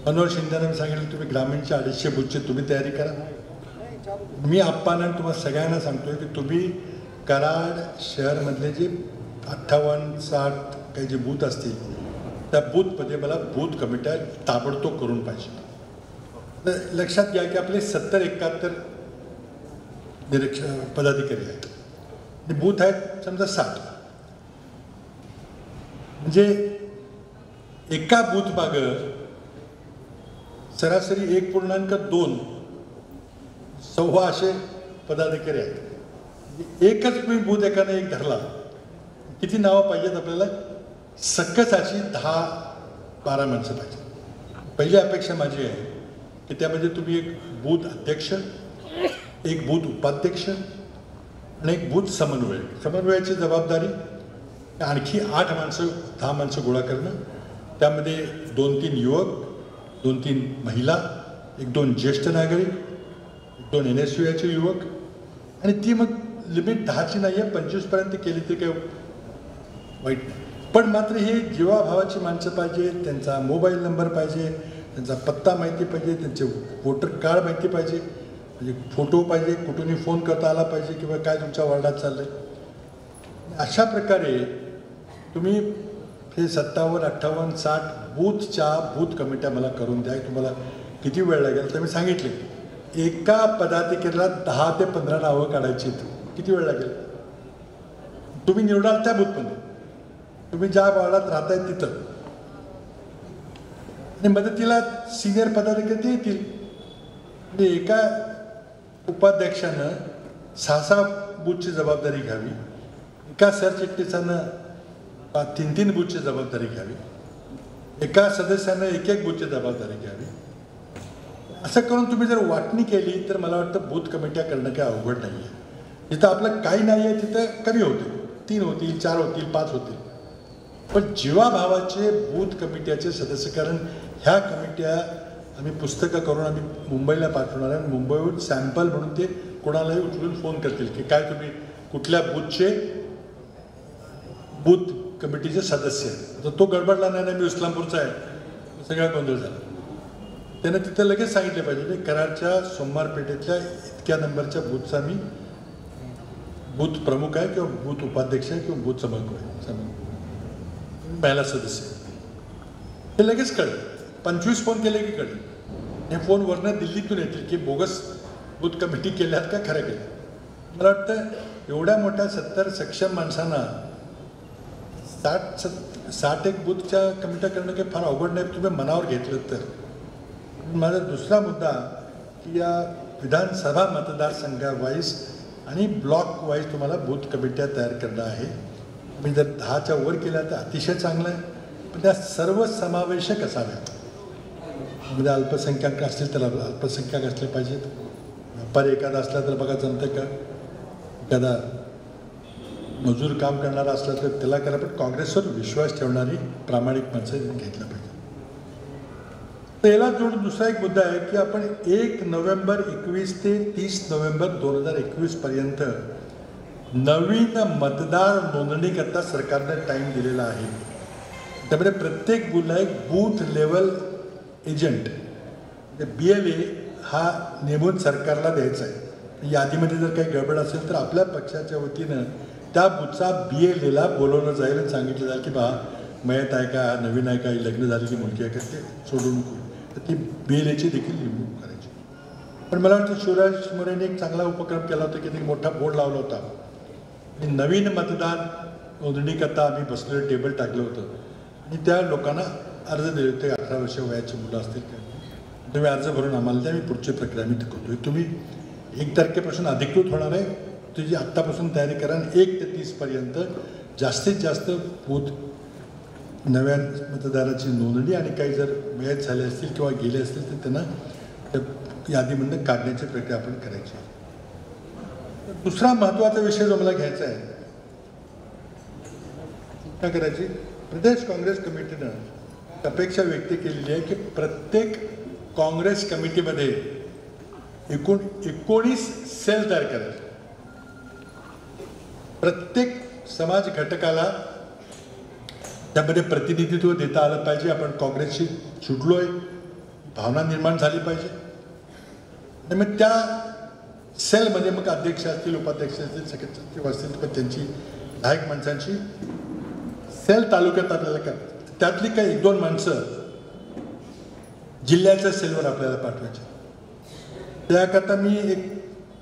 मनोहर शिंदेने सांगितलं तुम्ही ग्रामीणच्या 250 बूथची तुम्ही तयारी करा. मी आप्पांना तुम्हाला सगळ्यांना सांगतोय की तुम्ही कराड शहरमधले जे 58, 60 काही जे बूथ असतील त्या बूथमध्ये मला बूथ कमिट्या ताबडतोब करून पाहिजे. तर लक्षात घ्या की आपले 70-71 पदाधिकारी आहेत. बूथ आहेत समजा 60, म्हणजे एका बूथ मागं सरासरी 1.2 सव्वा असे पदाधिकारी आहेत. एकच तुम्ही बूथ एकाने एक धरला, किती नावं पाहिजेत आपल्याला? सक्कस अशी 10-12 माणसं पाहिजे. पहिली अपेक्षा माझी आहे की त्यामध्ये तुम्ही एक बूथ अध्यक्ष, एक बूथ उपाध्यक्ष आणि एक बूथ समन्वयक. समन्वयाची जबाबदारी आणखी 8 माणसं 10 माणसं गोळा करणं. त्यामध्ये 2-3 युवक, 2-3 महिला, 1-2 ज्येष्ठ नागरिक, 1-2 NSUचे युवक. आणि ती मग लिमिट 10ची नाही आहे, 25पर्यंत केली तरी काही वाईट नाही. पण मात्र हे जीवाभावाची माणसं पाहिजे, त्यांचा मोबाईल नंबर पाहिजे, त्यांचा पत्ता माहिती पाहिजे, त्यांचे वोटर कार्ड माहिती पाहिजे, म्हणजे फोटो पाहिजे, कुठूनही फोन करता आला पाहिजे किंवा काय तुमच्या वार्डात चाललं आहे. अशा प्रकारे तुम्ही हे 57, 58, 60 बूथ कमिट्या मला करून द्या. तुम्हाला किती वेळ लागेल तर मी सांगितले, एका पदाधिकाऱ्याला 10 ते 15 नावं काढायची. किती वेळ लागेल? तुम्ही निवडाल त्या बूथमध्ये, तुम्ही ज्या वार्डात राहताय तिथं, आणि मदतीला सिनियर पदाधिकारी ते येतील. म्हणजे एका उपाध्यक्षानं 6 बूथची जबाबदारी घ्यावी, एका सरचिटणीसानं 3 बूथची जबाबदारी घ्यावी, एका सदस्यानं 1 बूथची जबाबदारी घ्यावी. असं करून तुम्ही जर वाटणी केली तर मला वाटतं बूथ कमिट्या करणं काही अवघड नाही आहे. जिथं आपलं काही नाही आहे तिथं कमी होतील, 3 होतील, 4 होतील, 5 होतील. पण जीवाभावाचे बूथ कमिट्याचे सदस्य, कारण ह्या कमिट्या आम्ही पुस्तकं करून आम्ही मुंबईला पाठवणार आहे. मुंबईहून सॅम्पल म्हणून ते कोणालाही उचलून फोन करतील की काय तुम्ही कुठल्या बूथचे बूथ कमिटीचे सदस्य आहेत. तर तो गडबडला नाही, मी इस्लामपूरचा आहे, सगळा गोंधळ झाला. त्यानं तिथं लगेच सांगितलं पाहिजे की कराडच्या सोमवार पेठेतल्या इतक्या नंबरच्या बूथचा मी बूथ प्रमुख आहे किंवा बूथ उपाध्यक्ष आहे किंवा बूथ समन्वय आहे, पहिला सदस्य. हे लगेच कळलं. 25 फोन केले की कळलं. हे फोन वरनं दिल्लीतून येतील की बोगस बूथ कमिटी केल्यात का खरं केलं. मला वाटतं एवढ्या मोठ्या 70 सक्षम माणसांना 60 बूथच्या कमिट्या करणं काही फार अवघड नाही, तुम्ही मनावर घेतलं तर. माझा दुसरा मुद्दा की या विधानसभा मतदारसंघावाईज आणि ब्लॉक वाईज तुम्हाला बूथ कमिट्या तयार करणं आहे. तुम्ही जर 10च्या वर केल्या तर अतिशय चांगलं आहे, पण त्या सर्व समावेशक असाव्या. म्हणजे अल्पसंख्याक असतील तर अल्पसंख्याक असले पाहिजेत. व्यापारी एखादा असला तर बघा जमतं का, एखादा मजूर काम करणारा असला तर त्याला करा, पण काँग्रेसवर विश्वास ठेवणारी प्रामाणिक माणसं घेतलं पाहिजे. तर याला जोडून दुसरा एक मुद्दा आहे की आपण 1 नोव्हेंबर 21 ते 30 नोव्हेंबर 2021 पर्यंत नवीन मतदार नोंदणीकरता सरकारने टाईम दिलेला आहे. त्यामध्ये प्रत्येक बूथला एक बूथ लेवल एजंट BLA हा नेमून सरकारला द्यायचा आहे. यादीमध्ये जर काही गडबड असेल तर आपल्या पक्षाच्या वतीनं त्या बूथचा BLAला बोलवलं जाईल आणि सांगितलं जाईल की बा मयत आहे का, नवीन आहे का, लग्न झालेली मुलगी आहे का, ते सोडून नको. तर ती BLAची देखील नेमणूक करायची. पण मला वाटतं शिवराज मोरेने एक चांगला उपक्रम केला होता की एक मोठा बोर्ड लावला होता आणि नवीन मतदार नोंदणीकरता आम्ही बसलेलं टेबल टाकलं होतं आणि त्या लोकांना अर्ज दिले होते. 18 वर्ष वयाची मुलं असतील का, तुम्ही अर्ज भरून आम्हाला द्या, मी पुढची प्रक्रिया आम्ही करतोय. तुम्ही 1 तारखेपासून अधिकृत होणार आहे, तुझी आत्तापासून तयारी करा. 1 ते 30 पर्यंत जास्तीत जास्त बूथ नव्या मतदाराची नोंदणी आणि काही जर मयत झाले असतील किंवा गेले असतील तर त्यांना त्या यादीमधून काढण्याची प्रक्रिया आपण करायची. दुसरा महत्त्वाचा विषय जो मला घ्यायचा आहे, काय करायची, प्रदेश काँग्रेस कमिटीनं अपेक्षा व्यक्त केलेली आहे की प्रत्येक काँग्रेस कमिटीमध्ये एकूण 19 सेल तयार करायचे. प्रत्येक समाज घटकाला त्यामध्ये प्रतिनिधित्व देता आलं पाहिजे. आपण काँग्रेसशी जुडलोय, भावना निर्माण झाली पाहिजे. आणि मग त्या सेलमध्ये मग अध्यक्ष असतील, उपाध्यक्ष असतील, सेक्रेटरी असतील, पण त्यांची 10 माणसांची सेल तालुक्यात आपल्याला करायची. त्यातली काही 1-2 माणसं जिल्ह्याच्या सेलवर आपल्याला पाठवायची. त्याकरता मी एक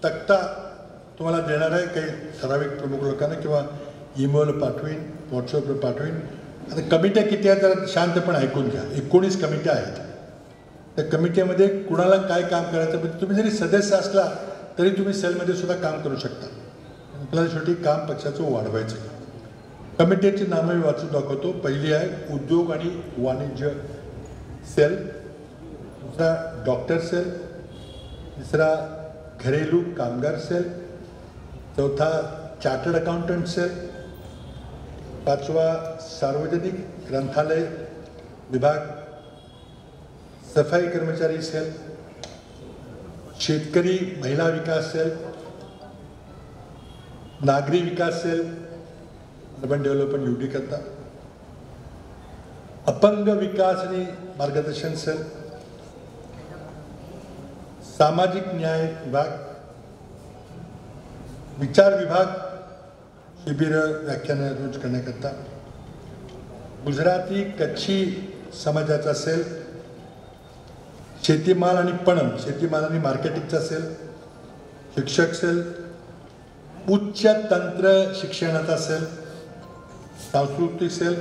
तक्ता तुम्हाला देणार आहे, काही ठराविक प्रमुख लोकांना किंवा ईमेल पाठवीन, व्हॉट्सअपवर पाठवीन. आता कमिट्या किती आहेत जरा शांतपणे ऐकून घ्या. 19 कमिट्या आहेत. त्या कमिटीमध्ये कुणाला काय काम करायचं, म्हणजे तुम्ही जरी सदस्य असला तरी तुम्ही सेलमध्ये सुद्धा काम करू शकता. आपल्याला शेवटी काम पक्षाचं वाढवायचं. कमिटीची नावं मी वाचून दाखवतो. पहिली आहे उद्योग आणि वाणिज्य सेल, दुसरा डॉक्टर सेल, तिसरा घरेलू कामगार सेल, चौथा चार्टर्ड अकाउंटंट सेल, 5वा सार्वजनिक ग्रंथालय विभाग, सफाई कर्मचारी सेल, शेतकरी महिला विकास सेल, नागरी विकास सेल, अर्बन डेव्हलपमेंट UD करता, अपंग विकास आणि मार्गदर्शन सेल, सामाजिक न्याय विभाग, विचार विभाग शिबिर व्याख्यान आयोजित करण्याकरता, गुजराती कच्छी समाजाचा सेल, शेतीमाल आणि पणन शेतीमाल आणि मार्केटिंगचा सेल, शिक्षक सेल, उच्च तंत्र शिक्षणाचा सेल, सांस्कृतिक सेल,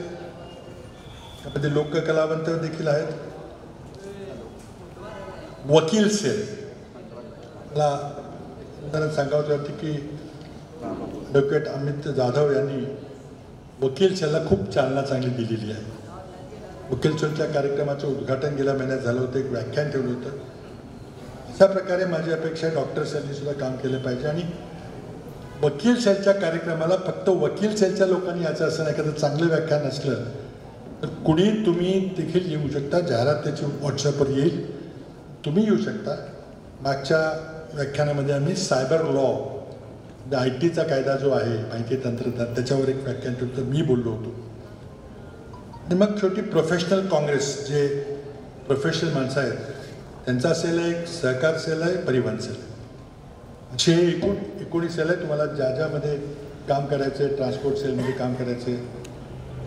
त्यामध्ये लोककलावंत देखील आहेत, वकील सेल. मला उदाहरण सांगावं होतं की ॲडव्होकेट अमित जाधव यांनी वकील सेलला खूप चालना चांगली दिलेली आहे. वकील सेलच्या कार्यक्रमाचं उद्घाटन गेल्या महिन्यात झालं होतं, एक व्याख्यान ठेवलं होतं. अशा प्रकारे माझी अपेक्षा आहे डॉक्टर सेलनी सुद्धा काम केलं पाहिजे. आणि वकील सेलच्या कार्यक्रमाला फक्त वकील सेलच्या लोकांनी याचं असं नाही, एखादं चांगलं व्याख्यान असलं तर कुणी तुम्ही देखील येऊ शकता. जाहिरात त्याची व्हॉट्सअपवर येईल, तुम्ही येऊ शकता. मागच्या व्याख्यानामध्ये आम्ही सायबर लॉ, IT चा कायदा जो आहे, माहिती तंत्रज्ञान, त्याच्यावर एक व्याख्यान ठेवलं, तर मी बोललो होतो. आणि मग शेवटी प्रोफेशनल काँग्रेस, जे प्रोफेशनल माणसं आहेत त्यांचा सेल आहे, एक सहकार सेल आहे, परिवहन सेल आहे. असे 19 सेल आहे. तुम्हाला ज्यामध्ये काम करायचं आहे, ट्रान्सपोर्ट सेलमध्ये काम करायचं आहे,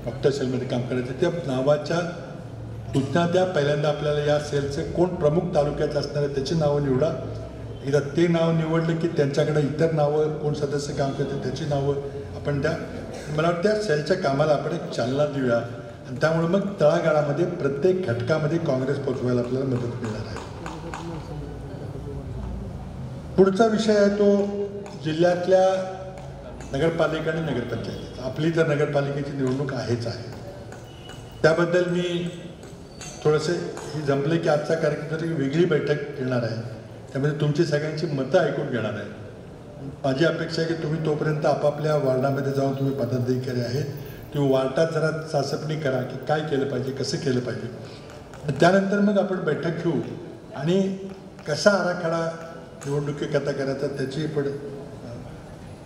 डॉक्टर सेलमध्ये काम करायचं आहे, त्या नावाच्या सूचना द्या. पहिल्यांदा आपल्याला या सेलचे कोण प्रमुख तालुक्यात असणार आहे त्याची नावं निवडा. एकदा ते नाव निवडलं की त्यांच्याकडे इतर नावं, कोण सदस्य काम करते त्याची नावं आपण द्या. मला वाटतं त्या सेलच्या कामाला आपण एक चालना देऊया आणि त्यामुळे मग तळागाळामध्ये प्रत्येक घटकामध्ये काँग्रेस पोचवायला आपल्याला मदत मिळणार आहे. पुढचा विषय आहे तो जिल्ह्यातल्या नगरपालिका आणि नगरपंचायत. आपली तर नगरपालिकेची निवडणूक आहेच आहे. त्याबद्दल मी थोडंसं हे जमले की आजचा कार्यक्रम तरी वेगळी बैठक घेणार आहे, त्यामध्ये तुमची सगळ्यांची मतं ऐकून घेणार आहे. माझी अपेक्षा आहे की तुम्ही तोपर्यंत आपापल्या वार्डामध्ये जाऊन, तुम्ही पदाधिकारी आहेत, तुम्ही वार्डात जरा चाचपणी करा की काय केलं पाहिजे, कसं केलं पाहिजे. आणि त्यानंतर मग आपण बैठक घेऊ आणि कसा आराखडा निवडणुकीकरता करायचा त्याची पण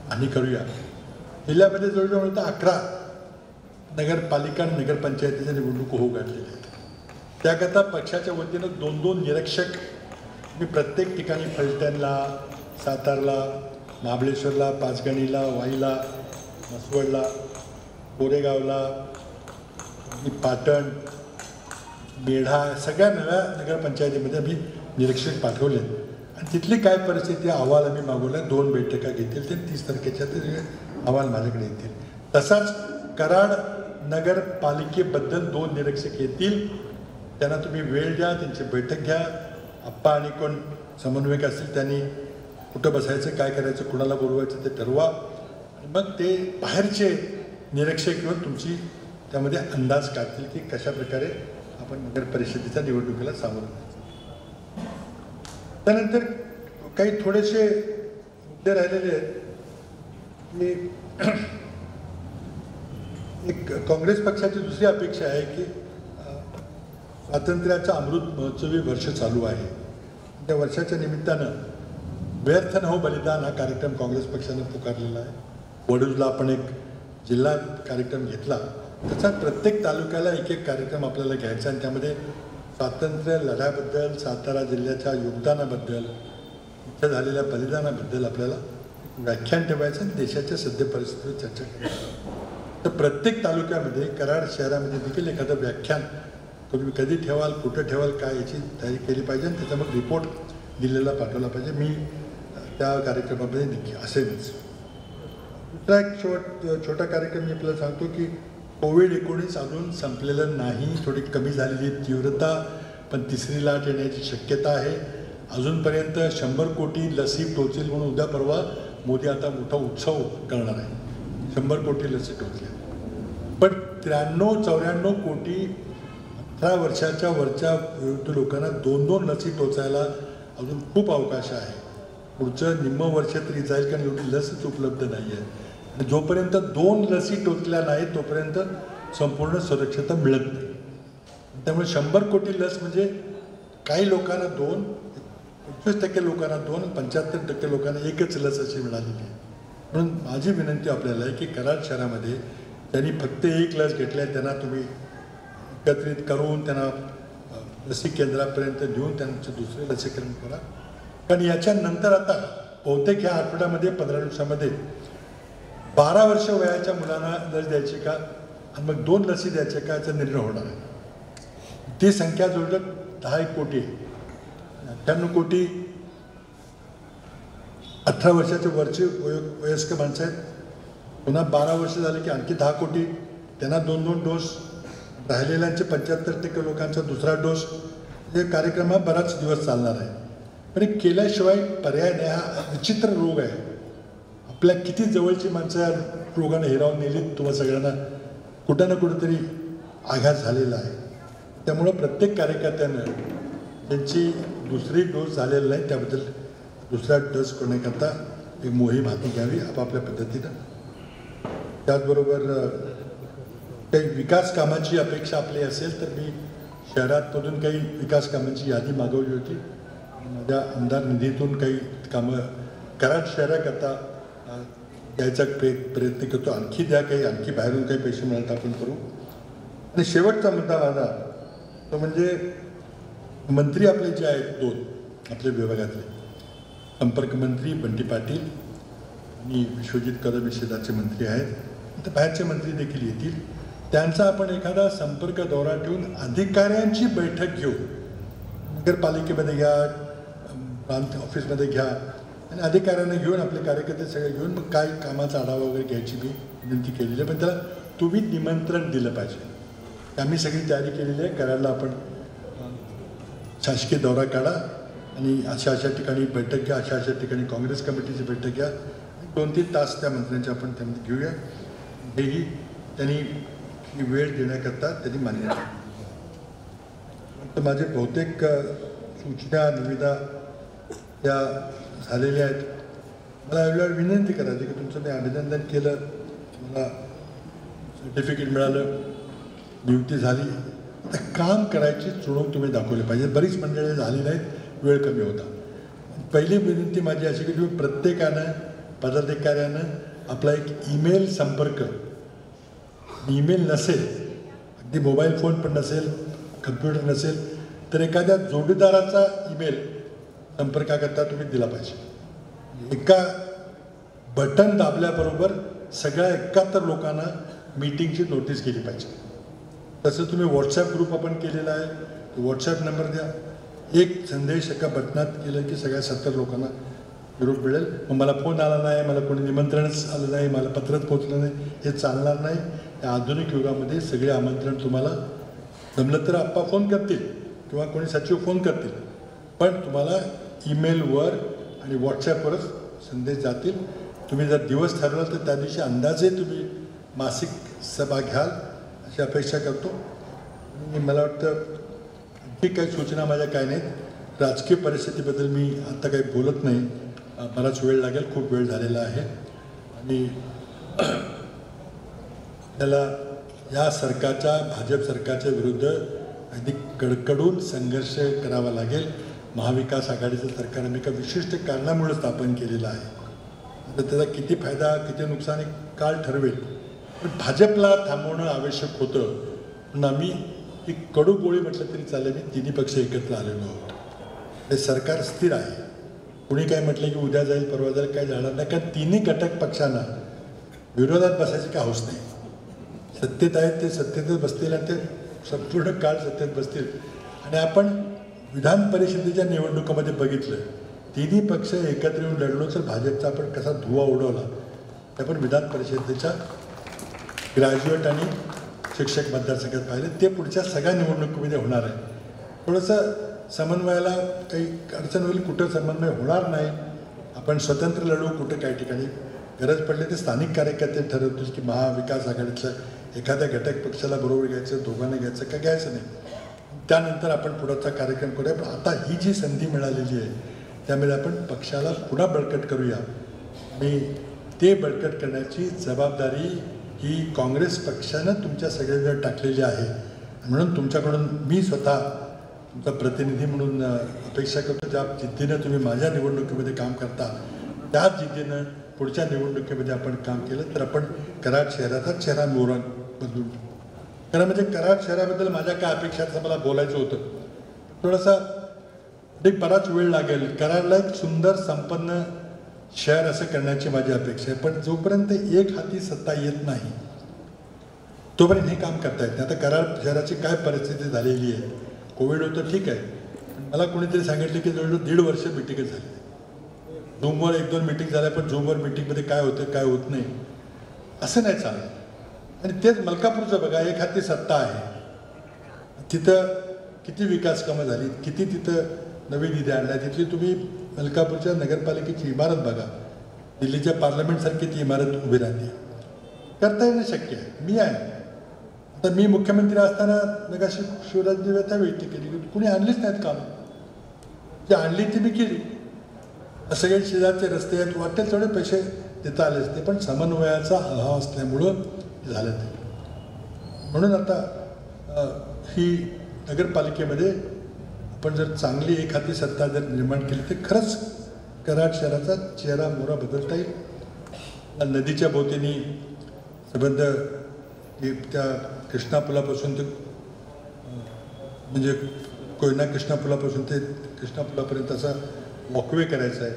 हानी करूया. जिल्ह्यामध्ये जवळजवळ तर 11 नगरपालिका आणि नगरपंचायतीच्या निवडणूक होऊ घातलेल्या आहेत. त्याकरता पक्षाच्या वतीनं 2-2 निरीक्षक मी प्रत्येक ठिकाणी, फलटणला, सातारला, महाबळेश्वरला, पाचगणीला, वाईला, मसवडला, कोरेगावला, पाटण, मेढा, सगळ्या नव्या नगरपंचायतीमध्ये आम्ही निरीक्षक पाठवले आणि तिथली काय परिस्थिती अहवाल आम्ही मागवला. 2 बैठका घेतील, ते 30 तारखेच्या ते अहवाल माझ्याकडे येतील. तसाच कराड नगरपालिकेबद्दल 2 निरीक्षक येतील. त्यांना तुम्ही वेळ द्या, त्यांची बैठक घ्या. आप्पा आणि कोण समन्वयक असतील त्यांनी कुठं बसायचं, काय करायचं, कुणाला बोलवायचं ते ठरवा. आणि मग ते बाहेरचे निरीक्षक घेऊन तुमची त्यामध्ये अंदाज काढतील की कशा प्रकारे आपण नगर परिषदेच्या निवडणुकीला सामोरं जायचं. त्यानंतर काही थोडेसे मुद्दे राहिलेले आहेत की एक काँग्रेस पक्षाची दुसरी अपेक्षा आहे की स्वातंत्र्याचा अमृत महोत्सवी वर्ष चालू आहे. त्या वर्षाच्या निमित्तानं व्यर्थ न हो बलिदान हा कार्यक्रम काँग्रेस पक्षानं पुकारलेला आहे. वडूजला आपण एक जिल्हा कार्यक्रम घेतला, त्याचा प्रत्येक तालुक्याला एक कार्यक्रम आपल्याला घ्यायचा आणि त्यामध्ये स्वातंत्र्य लढ्याबद्दल, सातारा जिल्ह्याच्या योगदानाबद्दल, इथं झालेल्या बलिदानाबद्दल आपल्याला व्याख्यान ठेवायचं आणि देशाच्या सद्य परिस्थितीवर चर्चा करायची. तर प्रत्येक तालुक्यामध्ये, कराड शहरामध्ये देखील एखादं व्याख्यान तुम्ही कधी ठेवाल, कुठं ठेवाल, काय याची तयारी केली पाहिजे आणि त्याचा मग रिपोर्ट दिल्लीला पाठवला पाहिजे. मी त्या कार्यक्रमामध्ये नक्की असेलच. दुसरा एक छोटा कार्यक्रम मी आपल्याला सांगतो की कोविड-19 अजून संपलेलं नाही, थोडी कमी झालेली तीव्रता, पण 3री लाट येण्याची शक्यता आहे. अजूनपर्यंत 100 कोटी लसी टोचेल म्हणून उद्या परवा मोदी आता मोठा उत्सव करणार आहे. 100 कोटी लसी टोचल्या, पण 93-94 कोटी 18 वर्षाच्या वरच्या विरुद्ध लोकांना 2-2 लसी टोचायला अजून खूप अवकाश आहे. पुढचं निम्म वर्ष तरी जाईल, कारण एवढी लसच उपलब्ध नाही आहे. आणि जोपर्यंत 2 लसी टोचल्या नाहीत तोपर्यंत संपूर्ण सुरक्षता मिळत नाही. त्यामुळे 100 कोटी लस म्हणजे काही लोकांना 2, 25% लोकांना 2, 75% लोकांना एकच लस अशी मिळालेली आहे. म्हणून माझी विनंती आपल्याला आहे की कराड शहरामध्ये त्यांनी फक्त 1 लस घेतली आहे, त्यांना तुम्ही एकत्रित करून त्यांना लसी केंद्रापर्यंत नेऊन त्यांचं दुसरे लसीकरण करा. कारण याच्यानंतर आता बहुतेक ह्या आठवड्यामध्ये 15 दिवसामध्ये 12 वर्ष वयाच्या मुलांना लस द्यायची का आणि मग 2 लसी द्यायच्या का याचा निर्णय होणार आहे. ती संख्या जवळजवळ 10 कोटी आहे. 98 कोटी 18 वर्षाच्या वरची वयस्क माणसं आहेत. पुन्हा 12 वर्ष झाले की आणखी 10 कोटी त्यांना 2-2 डोस, राहिलेल्यांचे 75% लोकांचा दुसरा डोस. हे कार्यक्रम हा बराच दिवस चालणार आहे. पण हे केल्याशिवाय पर्याय नाही. हा विचित्र रोग आहे. आपल्या किती जवळची माणसं या रोगाने हिरावून नेलीत तुम्हा सगळ्यांना कुठं ना कुठंतरी आघात झालेला आहे. त्यामुळं प्रत्येक कार्यकर्त्यानं त्यांची दुसरी डोस झालेला नाही त्याबद्दल दुसरा डोस करण्याकरता एक मोहीम हाती घ्यावी आपापल्या पद्धतीनं. त्याचबरोबर काही विकास कामाची अपेक्षा आपली असेल तर मी शहरातमधून काही विकास कामांची यादी मागवली होती. माझ्या आमदार निधीतून काही कामं कराड शहराकरता द्यायचा प्रयत्न करतो. आणखी द्या, काही आणखी बाहेरून काही पैसे मिळाले तर आपण करू. आणि शेवटचा मुद्दा माझा तो म्हणजे मंत्री आपले जे आहेत 2 आपल्या विभागातले, संपर्क मंत्री बंटी पाटील आणि विश्वजित कदम शेजारचे मंत्री आहेत. तर बाहेरचे मंत्री देखील येतील. त्यांचा आपण एखादा संपर्क दौरा ठेवून अधिकाऱ्यांची बैठक घेऊ. नगरपालिकेमध्ये घ्या, प्रांत ऑफिसमध्ये घ्या आणि अधिकाऱ्यांना घेऊन आपले कार्यकर्ते सगळे घेऊन मग काय कामाचा आढावा वगैरे घ्यायची मी विनंती केलेली आहे. पण त्याला तुम्ही निमंत्रण दिलं पाहिजे. आम्ही सगळी तयारी केलेली आहे. करायला आपण शासकीय दौरा काढा आणि अशा ठिकाणी बैठक घ्या, अशा ठिकाणी काँग्रेस कमिटीची बैठक घ्या. 2-3 तास त्या मंत्र्यांची आपण त्यामध्ये घेऊया. हेही त्यांनी ही वेळ देण्याकरता त्यांनी मान्य. तर माझे बहुतेक सूचना निविदा या झालेल्या आहेत. मला एवढं विनंती करायची की तुमचं मी अभिनंदन केलं, मला सर्टिफिकेट मिळालं, नियुक्ती झाली. तर काम करायची चुणूक तुम्ही दाखवली पाहिजे. बरीच मंडळी झाली नाहीत, वेळ कमी होता. पहिली विनंती माझी अशी की तुम्ही प्रत्येकानं पदाधिकाऱ्यानं आपला एक ईमेल संपर्क, ईमेल नसेल, अगदी मोबाईल फोन पण नसेल, कम्प्युटर नसेल तर एखाद्या जोडीदाराचा ईमेल संपर्काकरता तुम्ही दिला पाहिजे. एका बटन दाबल्याबरोबर सगळ्या 71 लोकांना मीटिंगची नोटीस केली पाहिजे. तसं तुम्ही व्हॉट्सॲप ग्रुप आपण केलेला आहे, व्हॉट्सॲप नंबर द्या. एक संदेश एका बटनात केलं की सगळ्या 70 लोकांना निरोप मिळेल. मग मला फोन आला नाही, मला कोणी निमंत्रणच आलं नाही, मला पत्रच पोचलं नाही, हे चालणार नाही. या आधुनिक युगामध्ये सगळे आमंत्रण तुम्हाला जमलं तर आप्पा फोन करतील किंवा कोणी सचिव फोन करतील, पण तुम्हाला ईमेलवर आणि व्हॉट्सॲपवरच संदेश जातील. तुम्ही जर दिवस ठरवला तर त्या दिवशी अंदाजे तुम्ही मासिक सभा घ्याल अशी अपेक्षा करतो. आणि मला वाटतं आणखी काही सूचना माझ्या काय नाहीत. राजकीय परिस्थितीबद्दल मी आता काही बोलत नाही, बराच वेळ लागेल, खूप वेळ झालेला आहे. आणि त्याला या सरकारच्या, भाजप सरकारच्या विरुद्ध अगदी कडकडून संघर्ष करावा लागेल. महाविकास आघाडीचं सरकार आम्ही एका विशिष्ट कारणामुळे स्थापन केलेलं आहे. आता त्याचा किती फायदा किती नुकसान हे काळ ठरवेल, पण भाजपला थांबवणं आवश्यक होतं. म्हणून आम्ही ही कडू गोळी म्हटलं तरी चालेल, मी तिन्ही पक्ष एकत्र आलेलो आहोत. हे सरकार स्थिर आहे. कुणी काय म्हटलं की उद्या जाईल परवा जाईल काय जाणार नाही, कारण तिन्ही घटक पक्षांना विरोधात बसायची काय हौस नाही. सत्तेत आहेत ते सत्तेतच बसतील आणि ते संपूर्ण काळ सत्तेत बसतील. आणि आपण विधान परिषदेच्या निवडणुकामध्ये बघितलं, तिन्ही पक्ष एकत्र येऊन लढलो तर भाजपचा आपण कसा धुवा उडवला ते आपण विधान परिषदेच्या ग्रॅज्युएट आणि शिक्षक मतदारसंघात पाहिलं. ते पुढच्या सगळ्या निवडणुकीमध्ये होणार आहे. थोडंसं समन्वयाला काही अडचण होईल, कुठं समन्वय होणार नाही. आपण स्वतंत्र लढू, कुठं काही ठिकाणी गरज पडली ते स्थानिक कार्यकर्ते ठरवतील की महाविकास आघाडीच्या एखाद्या घटक पक्षाला बरोबर घ्यायचं, दोघांना घ्यायचं का घ्यायचं नाही. त्यानंतर आपण पुढचा कार्यक्रम करूया. पण आता ही जी संधी मिळालेली आहे त्यामुळे आपण पक्षाला पुन्हा बळकट करूया. आणि ते बळकट करण्याची जबाबदारी ही काँग्रेस पक्षानं तुमच्या सगळ्यांवर टाकलेली आहे. म्हणून तुमच्याकडून मी स्वतः तुमचा प्रतिनिधी म्हणून अपेक्षा करतो, ज्या जिद्दीनं तुम्ही माझ्या निवडणुकीमध्ये काम करता त्याच जिद्दीनं पुढच्या निवडणुकीमध्ये आपण काम केलं तर आपण कराड शहराचा चेहरा मोहरा बदलून खरं म्हणजे कराड शहराबद्दल माझ्या काय अपेक्षा आहेत असं मला बोलायचं होतं. थोडासा बराच वेळ लागेल. कराडला एक सुंदर संपन्न शहर असं करण्याची माझी अपेक्षा आहे. पण जोपर्यंत एक हाती सत्ता येत नाही तोपर्यंत हे काम करता येत नाही. आता कराड शहराची काय परिस्थिती झालेली आहे, कोविड होतं ठीक आहे, पण मला कोणीतरी सांगितलं की जवळजवळ 1.5 वर्ष मिटिंगच झाली. झूमवर 1-2 मिटिंग झाल्या, पण झूमवर मिटिंगमध्ये काय होतं काय होत नाही असं नाही चालत. आणि तेच मलकापूरचं बघा, एक हाती सत्ता आहे, तिथं किती विकास कामं झाली, किती तिथं नवीन निधी आणल्या. तिथली तुम्ही मलकापूरच्या नगरपालिकेची इमारत बघा, दिल्लीच्या पार्लमेंटसारखी ती इमारत उभी राहते. करता येणं शक्य आहे. मी आहे, आता मी मुख्यमंत्री असताना मगाशी शिवराजने व्यथा व्यक्त केली, कुणी आणलीच नाहीत कामं. जी आणली ती मी केली. सगळे शेजारचे रस्ते आहेत, वाटेल तेवढे पैसे देता आले असते, पण समन्वयाचा अभाव असल्यामुळं झालं ते. म्हणून आता ही नगरपालिकेमध्ये आपण जर चांगली एक हाती सत्ता जर निर्माण केली तर खरंच कराड शहराचा चेहरा मोहरा बदलता येईल. नदीच्या भोवतीने संबंध त्या कृष्णा पुलापासून ते म्हणजे कोयना कृष्णा पुलापासून ते कृष्णा पुलापर्यंत असा वॉकवे करायचा आहे.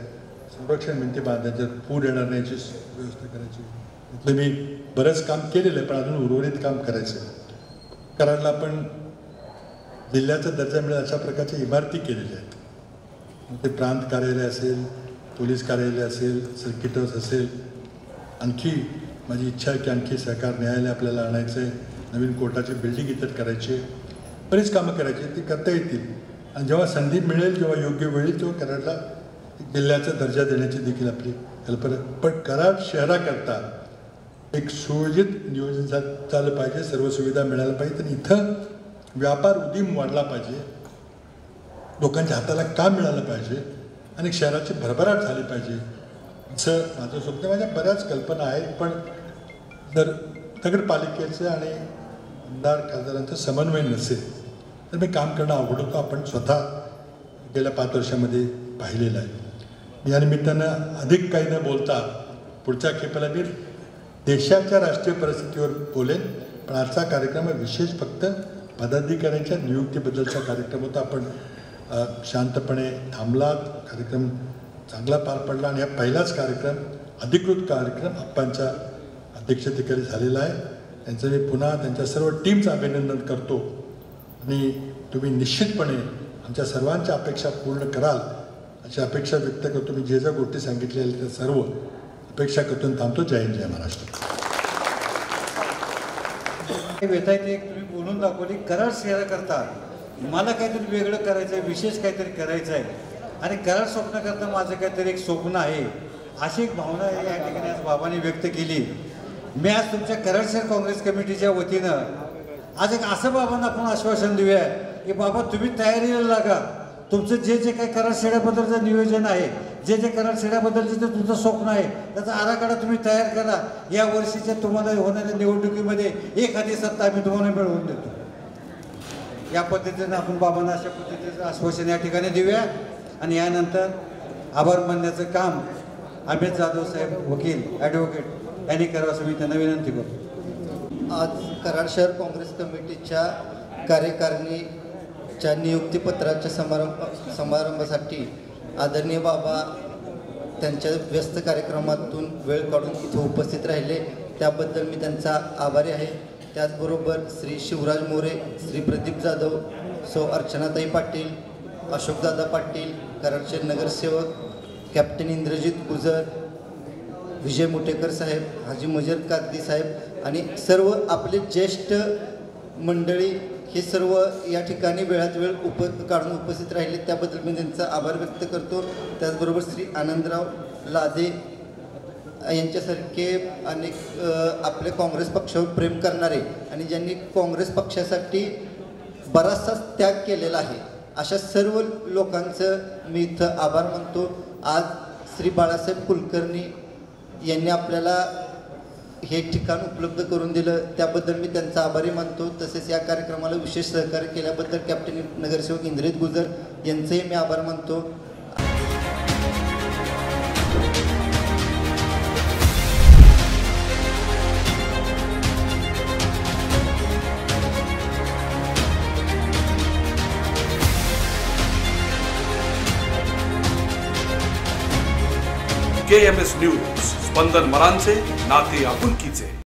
संरक्षण भिंती बांधायच्या, पूर येणार नाही याची व्यवस्था करायची. तिथलं मी बरंच काम केलेलं आहे, पण अजून उर्वरित काम करायचं आहे. कराडला आपण जिल्ह्याचा दर्जा मिळेल अशा प्रकारच्या इमारती केलेल्या आहेत. ते प्रांत कार्यालय असेल, पोलीस कार्यालय असेल, सर्किट हाऊस असेल. आणखी माझी इच्छा आहे की आणखी सहकार न्यायालय आपल्याला आणायचं आहे, नवीन कोर्टाची बिल्डिंग इतर करायची, बरीच कामं करायची, ती करता येतील. आणि जेव्हा संधी मिळेल, जेव्हा योग्य वेळ येईल, तेव्हा कराडला जिल्ह्याचा दर्जा देण्याची देखील आपली कल्पना. पण कराड शहराकरता एक सुयोजित नियोजन झालं पाहिजे, सर्व सुविधा मिळायला पाहिजे. आणि इथं व्यापार उदीम वाढला पाहिजे, लोकांच्या हाताला काम मिळालं पाहिजे आणि शहराची भरभराट झाली पाहिजे असं माझं स्वप्न. माझ्या बऱ्याच कल्पना आहेत, पण जर नगरपालिकेचं आणि आमदार खासदारांचं समन्वय नसेल तर मी काम करणं अवघड होतं. आपण स्वतः गेल्या 5 वर्षामध्ये पाहिलेलं आहे. या निमित्तानं अधिक काही न बोलता पुढच्या खेपेला मी देशाच्या राष्ट्रीय परिस्थितीवर बोलेन. पण आजचा कार्यक्रम विशेष फक्त पदाधिकाऱ्यांच्या नियुक्तीबद्दलचा कार्यक्रम होता. आपण शांतपणे थांबलात, कार्यक्रम चांगला पार पडला आणि हा पहिलाच कार्यक्रम, अधिकृत कार्यक्रम आप्पांच्या अध्यक्षतेखाली झालेला आहे. त्यांचं मी पुन्हा त्यांच्या सर्व टीमचं अभिनंदन करतो. आणि तुम्ही निश्चितपणे आमच्या सर्वांच्या अपेक्षा पूर्ण कराल अशी अपेक्षा व्यक्त करतो. मी जे ज्या गोष्टी सांगितलेल्या त्या सर्व अपेक्षा करतो थांबतो. जय हिंद, जय महाराष्ट्र. वेतायते एक तुम्ही बोलून दाखवली. कराड शहराकरता मला काहीतरी वेगळं करायचं आहे, विशेष काहीतरी करायचं आहे आणि कराड स्वप्नाकरता माझं काहीतरी एक स्वप्न आहे, अशी एक भावना या ठिकाणी आज बाबांनी व्यक्त केली. मी आज तुमच्या कराड शहर काँग्रेस कमिटीच्या वतीनं आज एक असं बाबांना आपण आश्वासन देऊया की बाबा तुम्ही तयारीला लागा. तुमचं जे जे काही कराड शहराबद्दलचं नियोजन आहे, जे जे कराड शहराबद्दलचं जे तुमचं स्वप्न आहे त्याचा आराखडा तुम्ही तयार करा. या वर्षीच्या तुम्हाला होणाऱ्या निवडणुकीमध्ये एखादी सत्ता आम्ही तुम्हाला मिळवून देतो. या पद्धतीनं आपण बाबांना अशा पद्धतीचं आश्वासन या ठिकाणी देऊया. आणि यानंतर आभार मानण्याचं काम अमित जाधव साहेब वकील ॲडव्होकेट यांनी करावं असं मी त्यांना विनंती करतो. आज कराड शहर काँग्रेस कमिटीच्या कार्यकारिणीच्या नियुक्तीपत्राच्या समारंभासाठी आदरणीय बाबा त्यांच्या व्यस्त कार्यक्रमातून वेळ काढून इथे उपस्थित राहिले, त्याबद्दल मी त्यांचा आभारी आहे. त्याचबरोबर श्री शिवराज मोरे, श्री प्रदीप जाधव, सौ अर्चनाताई पाटील, अशोकदादा पाटील, कराडचे नगरसेवक कॅप्टन इंद्रजित गुजर, विजय मुटेकर साहेब, हाजी मजर कागदी साहेब आणि सर्व आपले ज्येष्ठ मंडळी हे सर्व या ठिकाणी वेळात वेळ काढून उपस्थित राहिले, त्याबद्दल मी त्यांचा आभार व्यक्त करतो. त्याचबरोबर श्री आनंदराव लादे यांच्यासारखे अनेक आपले काँग्रेस पक्षावर प्रेम करणारे आणि ज्यांनी काँग्रेस पक्षासाठी बराचसा त्याग केलेला आहे, अशा सर्व लोकांचं मी इथं आभार मानतो. आज श्री बाळासाहेब कुलकर्णी यांनी आपल्याला हे ठिकाण उपलब्ध करून दिलं, त्याबद्दल मी त्यांचा आभारी मानतो. तसेच या कार्यक्रमाला विशेष सहकार्य केल्याबद्दल कॅप्टन नगरसेवक इंद्रजित गुजर यांचंही मी आभार मानतो. KMS न्यूज, स्पंदन मरांचे, नाते आपुलकीचे.